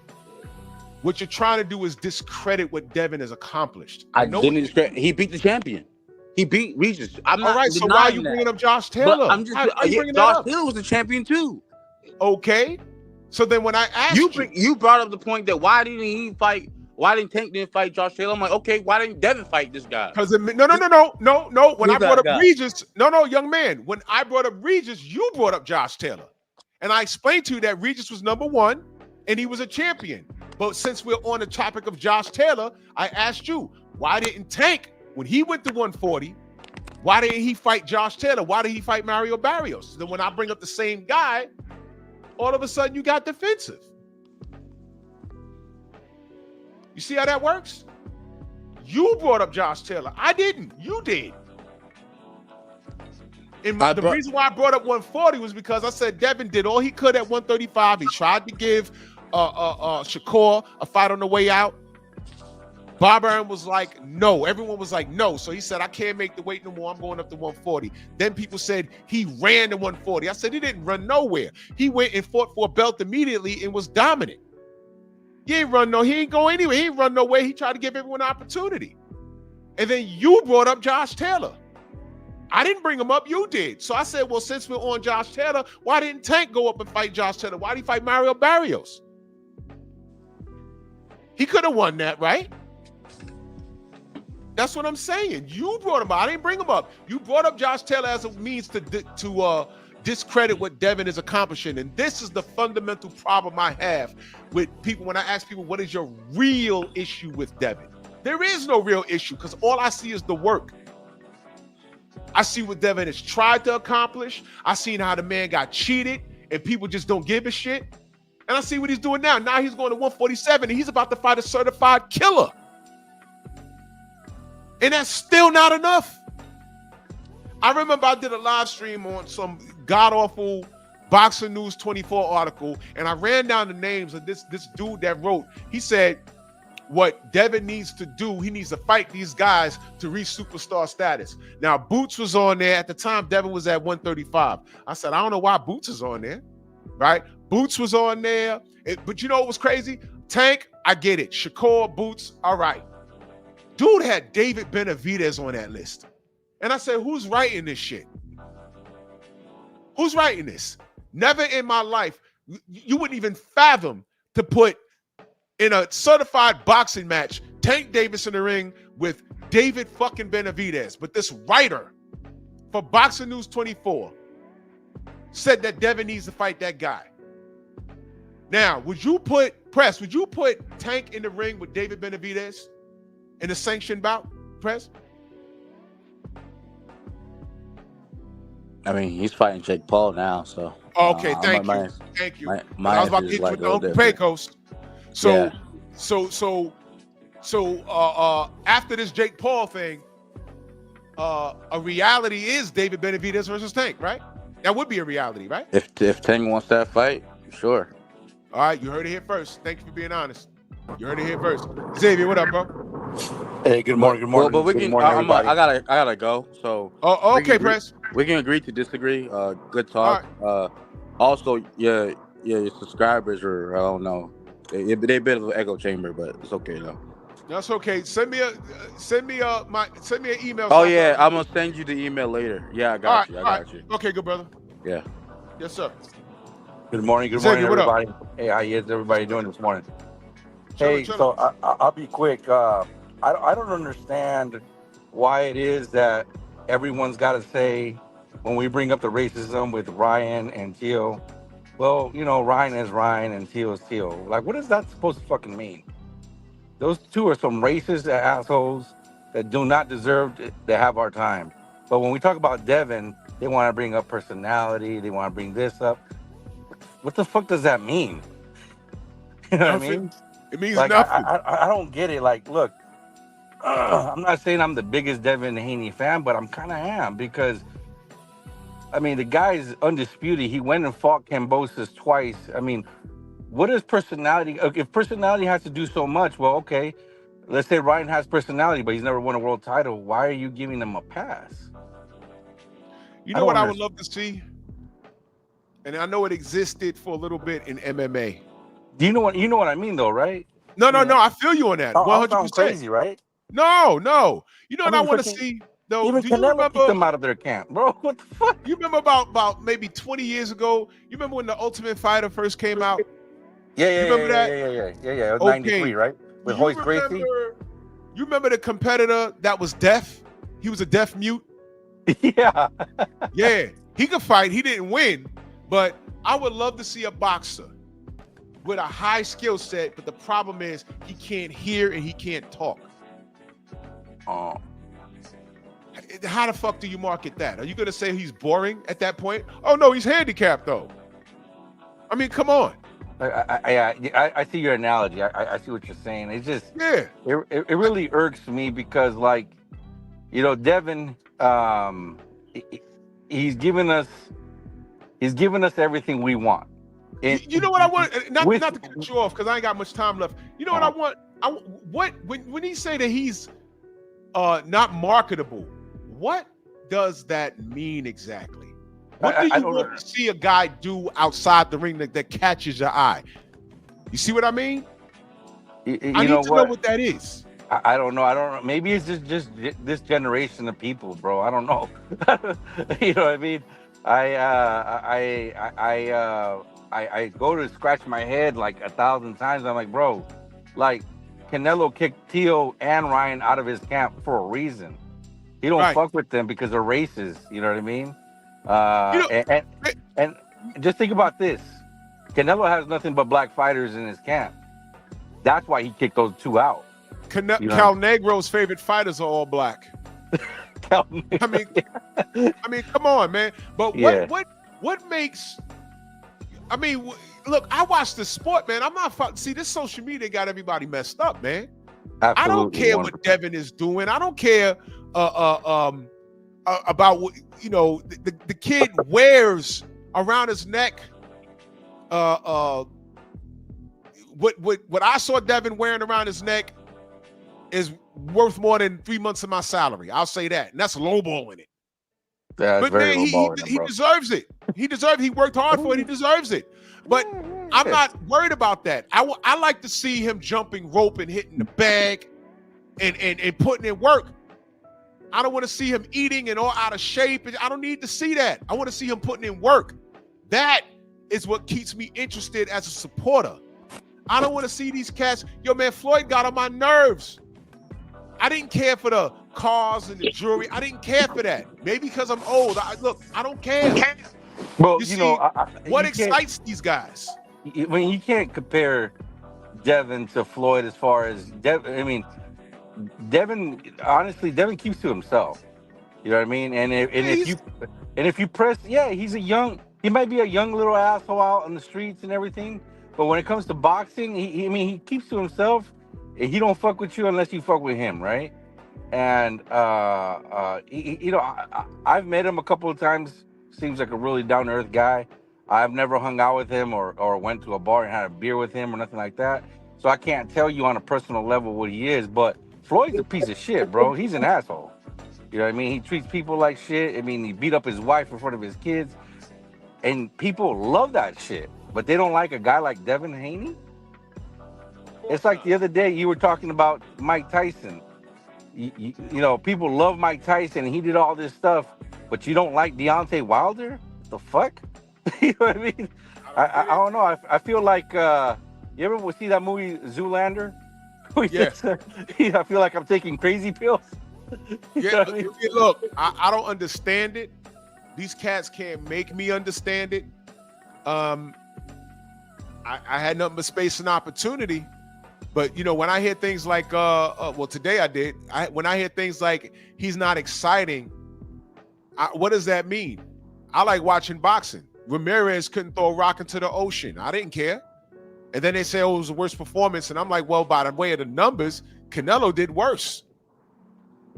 What you're trying to do is discredit what Devin has accomplished. He beat the champion. He beat Regis. I'm not. All right. So why are you bringing up Josh Taylor? But I'm just. Josh Taylor was the champion too. Okay. So then when I asked you brought up the point that why didn't Tank didn't fight Josh Taylor? I'm like, okay, why didn't Devin fight this guy? Because no. When I brought up Regis, young man. When I brought up Regis, you brought up Josh Taylor, and I explained to you that Regis was number one and he was a champion. But since we're on the topic of Josh Taylor, I asked you, why didn't Tank, when he went to 140, why didn't he fight Josh Taylor? Why did he fight Mario Barrios? Then when I bring up the same guy, all of a sudden you got defensive. You see how that works? You brought up Josh Taylor. I didn't. You did. And the reason why I brought up 140 was because I said Devin did all he could at 135. He tried to give Shakur a fight on the way out. Bob Arum was like, no. Everyone was like, no. So he said, I can't make the weight no more. I'm going up to 140. Then people said he ran to 140. I said he didn't run nowhere. He went and fought for a belt immediately and was dominant. He ain't go anywhere. He ain't run nowhere. He tried to give everyone an opportunity. And then you brought up Josh Taylor. I didn't bring him up. You did. So I said, well, since we're on Josh Taylor, why didn't Tank go up and fight Josh Taylor? Why did he fight Mario Barrios? He could have won that, right? That's what I'm saying. You brought him up. I didn't bring him up. You brought up Josh Taylor as a means to discredit what Devin is accomplishing. And this is the fundamental problem I have with people when I ask people, what is your real issue with Devin? There is no real issue because all I see is the work. I see what Devin has tried to accomplish. I seen how the man got cheated and people just don't give a shit. And I see what he's doing now. Now he's going to 147 and he's about to fight a certified killer. And that's still not enough. I remember I did a live stream on some god-awful Boxing News 24 article, and I ran down the names of this dude that wrote. He said, what Devin needs to do, he needs to fight these guys to reach superstar status. Now, Boots was on there. At the time, Devin was at 135. I said, I don't know why Boots is on there, right? Boots was on there. But you know what was crazy? Tank, I get it. Shakur, Boots, all right. Dude had David Benavidez on that list. And I said, who's writing this shit? Who's writing this? Never in my life, you wouldn't even fathom to put in a certified boxing match, Tank Davis in the ring with David fucking Benavidez. But this writer for Boxing News 24 said that Devin needs to fight that guy. Now, would you put Tank in the ring with David Benavidez in a sanctioned bout, Press? I mean, he's fighting Jake Paul now, so. Okay, thank you. I was about to get you with the Uncle Pecos. So after this Jake Paul thing, a reality is David Benavidez versus Tank, right? That would be a reality, right? If Tank wants that fight, sure. All right, you heard it here first. Thank you for being honest. You heard it here first. Xavier, what up, bro? Hey, good morning. Good But morning. we Good can. morning, I everybody. gotta go. So Oh, we can okay, agree. Prince. We can agree to disagree. Good All talk. Also, your subscribers are, I don't know. They a bit of an echo chamber, but it's okay though. That's okay. Send me an email. Oh So I can, yeah, I'm gonna send you the email later. Yeah, I all got right, you. I all right. got you. Okay, good brother. Yeah. Yes, sir. Good morning. Good morning, Xavier, what up? everybody. Hey, how is everybody doing this morning? Chilling, Hey, chilling. so I'll be quick. I don't understand why it is that everyone's got to say when we bring up the racism with Ryan and Teal. Well, Ryan is Ryan and Teal is Teal. Like, what is that supposed to fucking mean? Those two are some racist assholes that do not deserve to have our time. But when we talk about Devin, they want to bring up personality. They want to bring this up. What the fuck does that mean? You know what I Nothing. mean? It means Like, nothing. I don't get it. Like, look, I'm not saying I'm the biggest Devin Haney fan, but I'm kind of am because, I mean, the guy is undisputed. He went and fought Kambosos twice. I mean, what is personality? If personality has to do so much, well, okay. Let's say Ryan has personality, but he's never won a world title. Why are you giving him a pass? You I know don't what I would understand. love to see? And I know it existed for a little bit in MMA. Do you know what I mean, though, right? No, I no, mean, no. I feel you on that. I'll sound 100%. crazy, right? No, no. You know I what I mean, want to freaking see? Though, even do you Canelo kicked remember? them out of their camp, bro. What the fuck? You remember about maybe 20 years ago? You remember when the Ultimate Fighter first came out? Yeah. You remember that? It was Okay. '93, right? Do With you Hoist Gracie. remember? You remember the competitor that was deaf? He was a deaf mute. Yeah. Yeah, he could fight. He didn't win, but I would love to see a boxer with a high skill set. But the problem is he can't hear and he can't talk. Oh. How the fuck do you market that? Are you gonna say he's boring at that point? Oh no, he's handicapped though. I mean, come on. I see your analogy. I see what you're saying. It's just Yeah. it really irks me because, like, Devin, he's given us everything we want. You know what I want? Not With to cut you off because I ain't got much time left. You know what I want? When he say that he's not marketable, what does that mean exactly? What do you want to see a guy do outside the ring that catches your eye? You see what I mean? I need to know what that is. I don't know. I don't know. Maybe it's just this generation of people, bro. I don't know. You know what I mean? I go to scratch my head like 1,000 times. I'm like, bro, like Canelo kicked Teal and Ryan out of his camp for a reason. He don't fuck with them because they're racist. You know what I mean? And just think about this. Canelo has nothing but black fighters in his camp. That's why he kicked those two out. Cal Negro's favorite fighters are all black. I mean, come on, man. But what makes? I mean, look, I watch the sport, man. I'm not. See, this social media got everybody messed up, man. Absolutely, I don't care 100%. What Devin is doing. I don't care about what the kid wears around his neck. What I saw Devin wearing around his neck is worth more than 3 months of my salary. I'll say that, and that's lowballing it. Yeah, but man, he deserves it. He deserves. He worked hard for it. He deserves it. But I'm not worried about that. I like to see him jumping rope and hitting the bag, and putting in work. I don't want to see him eating and all out of shape. I don't need to see that. I want to see him putting in work. That is what keeps me interested as a supporter. I don't want to see these cats. Yo, man, Floyd got on my nerves. I didn't care for the cars and the jewelry. I didn't care for that. Maybe because I'm old. I don't care. Well, you see, what excites these guys? I mean, you can't compare Devin to Floyd as far as Devin. I mean, Devin, honestly, Devin keeps to himself. You know what I mean? And if you press, he might be a young little asshole out on the streets and everything. But when it comes to boxing, he keeps to himself. He don't fuck with you unless you fuck with him, right? And I've met him a couple of times. Seems like a really down to earth guy. I've never hung out with him or went to a bar and had a beer with him or nothing like that. So I can't tell you on a personal level what he is. But Floyd's a piece of shit, bro. He's an asshole. You know what I mean? He treats people like shit. I mean, he beat up his wife in front of his kids, and people love that shit. But they don't like a guy like Devin Haney. It's like the other day you were talking about Mike Tyson. You know, people love Mike Tyson, and he did all this stuff, but you don't like Deontay Wilder? The fuck? You know what I mean? I don't know. I feel like you ever see that movie Zoolander? Yeah. I feel like I'm taking crazy pills. You know what I mean? Look, I don't understand it. These cats can't make me understand it. I had nothing but space and opportunity. But, you know, when I hear things like, well, today I did. When I hear things like he's not exciting, what does that mean? I like watching boxing. Ramirez couldn't throw a rock into the ocean. I didn't care. And then they say, oh, it was the worst performance. And I'm like, well, by the way of the numbers, Canelo did worse.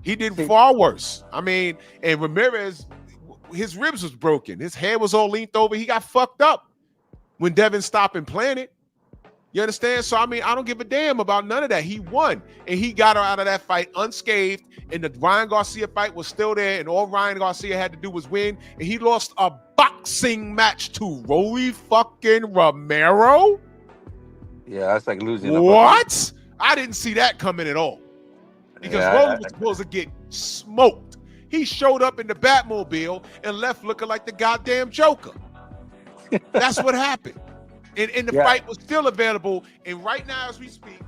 He did far worse. I mean, and Ramirez, his ribs was broken. His head was all leaned over. He got fucked up when Devin stopped and planted. You understand? So, I mean, I don't give a damn about none of that. He won, and he got out of that fight unscathed, and the Ryan Garcia fight was still there, and all Ryan Garcia had to do was win, and he lost a boxing match to Rory fucking Romero? Yeah, that's like losing. What? I didn't see that coming at all. Because Roly was supposed to get smoked. He showed up in the Batmobile and left looking like the goddamn Joker. That's what happened. And the fight was still available. And right now, as we speak,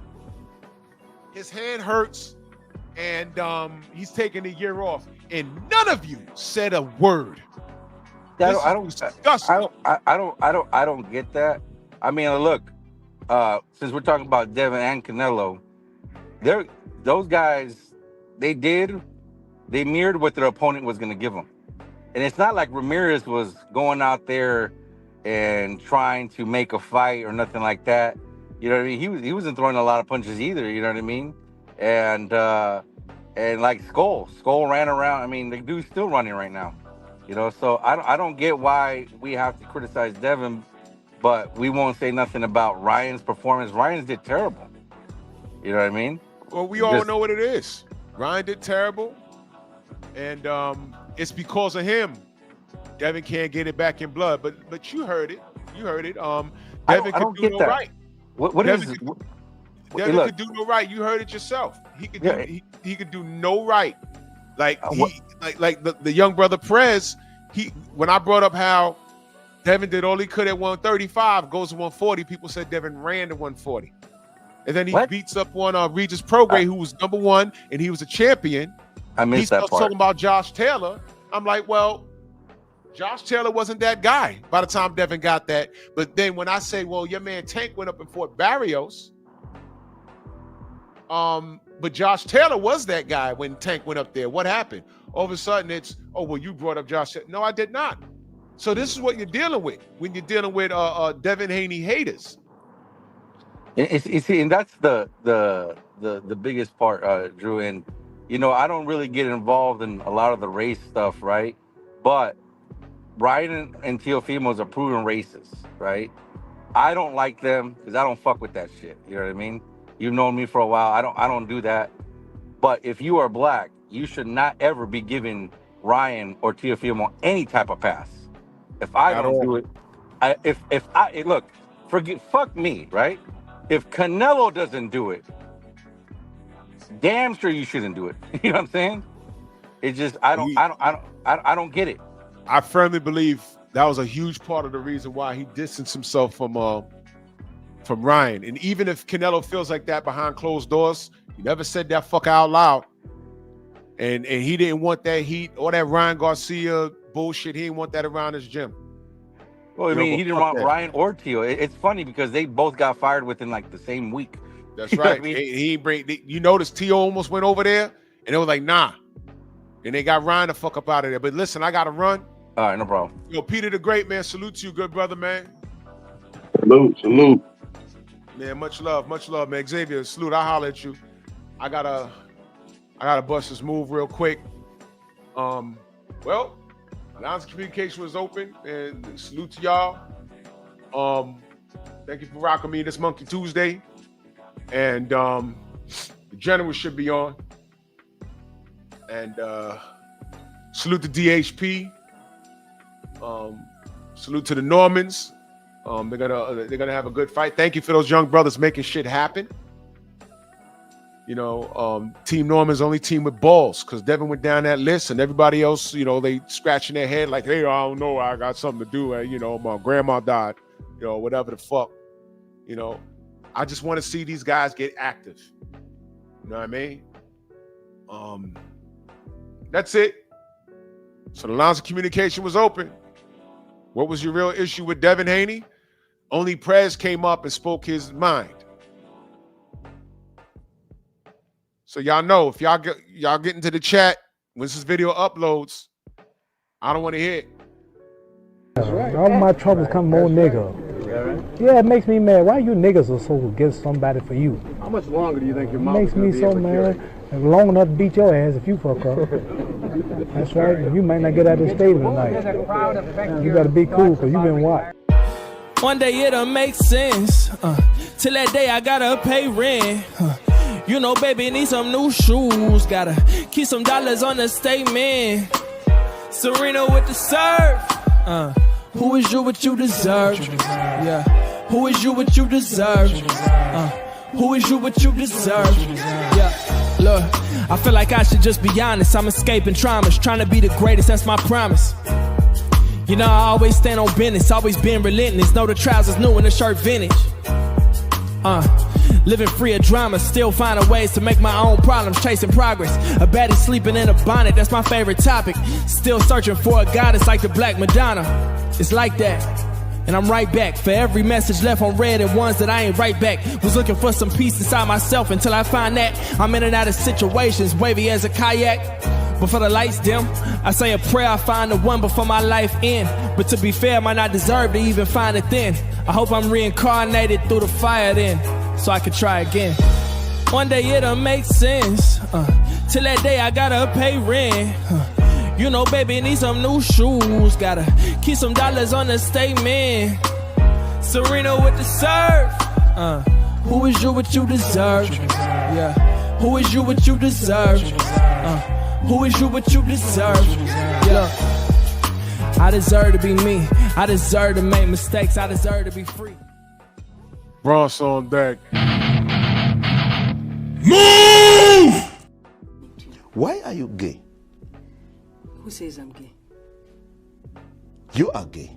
his hand hurts, and he's taking a year off. And none of you said a word. I don't get that. I mean, look, since we're talking about Devin and Canelo, those guys, they mirrored what their opponent was going to give them. And it's not like Ramirez was going out there and trying to make a fight or nothing like that. You know what I mean? He wasn't throwing a lot of punches either, you know what I mean? And like Skull ran around. I mean, the dude's still running right now. You know, so I don't get why we have to criticize Devin, but we won't say nothing about Ryan's performance. Ryan's did terrible. You know what I mean? Well, we all know what it is. Ryan did terrible, and it's because of him. Devin can't get it back in blood, but you heard it. You heard it. Devin could do no right. Devin could do no right. You heard it yourself. He could do no right. Like the young brother Prez. When I brought up how Devin did all he could at 135, goes to 140. People said Devin ran to 140, and then he beats up on Regis Prograis, who was number one, and he was a champion. I missed that part. Talking about Josh Taylor. I'm like, well, Josh Taylor wasn't that guy by the time Devin got that. But then when I say, well, your man Tank went up in Fort Barrios, but Josh Taylor was that guy when Tank went up there. What happened? All of a sudden it's, oh, well, you brought up Josh Taylor. No, I did not. So this is what you're dealing with when you're dealing with Devin Haney haters. And that's the biggest part, Drew. And, you know, I don't really get involved in a lot of the race stuff, right? But Ryan and Teofimo's are proven racists, right? I don't like them because I don't fuck with that shit. You know what I mean? You've known me for a while. I don't do that. But if you are black, you should not ever be giving Ryan or Teofimo any type of pass. If I don't do it, look, fuck me, right? If Canelo doesn't do it, damn sure you shouldn't do it. You know what I'm saying? It's just I don't get it. I firmly believe that was a huge part of the reason why he distanced himself from Ryan. And even if Canelo feels like that behind closed doors, he never said that fuck out loud. And he didn't want that heat or that Ryan Garcia bullshit. He didn't want that around his gym. Well, I mean, he didn't want Ryan or Teo. It's funny because they both got fired within like the same week. That's right. I mean? You notice Teo almost went over there, and it was like, nah. And they got Ryan the fuck up out of there. But listen, I got to run. All right, no problem. Yo, Peter the Great, man, salute to you, good brother, man. Salute. Man, much love, man. Xavier, salute. I'll holler at you. I gotta bust this move real quick. Well, lines of communication was open, and salute to y'all. Thank you for rocking me this Monkey Tuesday. And the General should be on. And salute to DHP. Salute to the Normans. They're gonna have a good fight. Thank you for those young brothers making shit happen. You know, Team Norman's only team with balls because Devin went down that list and everybody else, you know, they scratching their head like, hey, I don't know, I got something to do. You know, my grandma died, you know, whatever the fuck. You know, I just want to see these guys get active. You know what I mean? That's it. So the lines of communication was open. What was your real issue with Devin Haney? Only Prez came up and spoke his mind. So y'all know if y'all get into the chat once this video uploads, I don't want to hear it. All my troubles come more nigga. Yeah, it makes me mad. Why you niggas are so against somebody for you? How much longer do you think your mom makes me so mad. Long enough to beat your ass if you fuck up. That's right. You might not get out of the stable tonight. You gotta be cool because you been watched. One day it'll make sense. Till that day I gotta pay rent. You know, baby, need some new shoes. Gotta keep some dollars on the statement. Serena with the serve. Who is you what you deserve? Yeah. Who is you what you deserve? Who is you what you deserve? Yeah. Look, I feel like I should just be honest. I'm escaping traumas, trying to be the greatest, that's my promise. You know, I always stand on business, always been relentless. Know the trousers new and the shirt vintage. Living free of drama, still finding ways to make my own problems, chasing progress. A baddie sleeping in a bonnet, that's my favorite topic. Still searching for a goddess like the Black Madonna. It's like that, and I'm right back. For every message left on red and ones that I ain't right back. Was looking for some peace inside myself until I find that I'm in and out of situations, wavy as a kayak. Before the lights dim, I say a prayer, I find the one before my life end. But to be fair, I might not deserve to even find it then. I hope I'm reincarnated through the fire then, so I can try again. One day it'll make sense. Till that day I gotta pay rent. You know, baby, need some new shoes. Gotta keep some dollars on the statement. Serena with the serve. Who is you what you deserve? Yeah. Who is you what you deserve? Who is you what you deserve? Yeah. I deserve to be me. I deserve to make mistakes. I deserve to be free. Bronx on deck. Move! Why are you gay? Who says I'm gay? You are gay.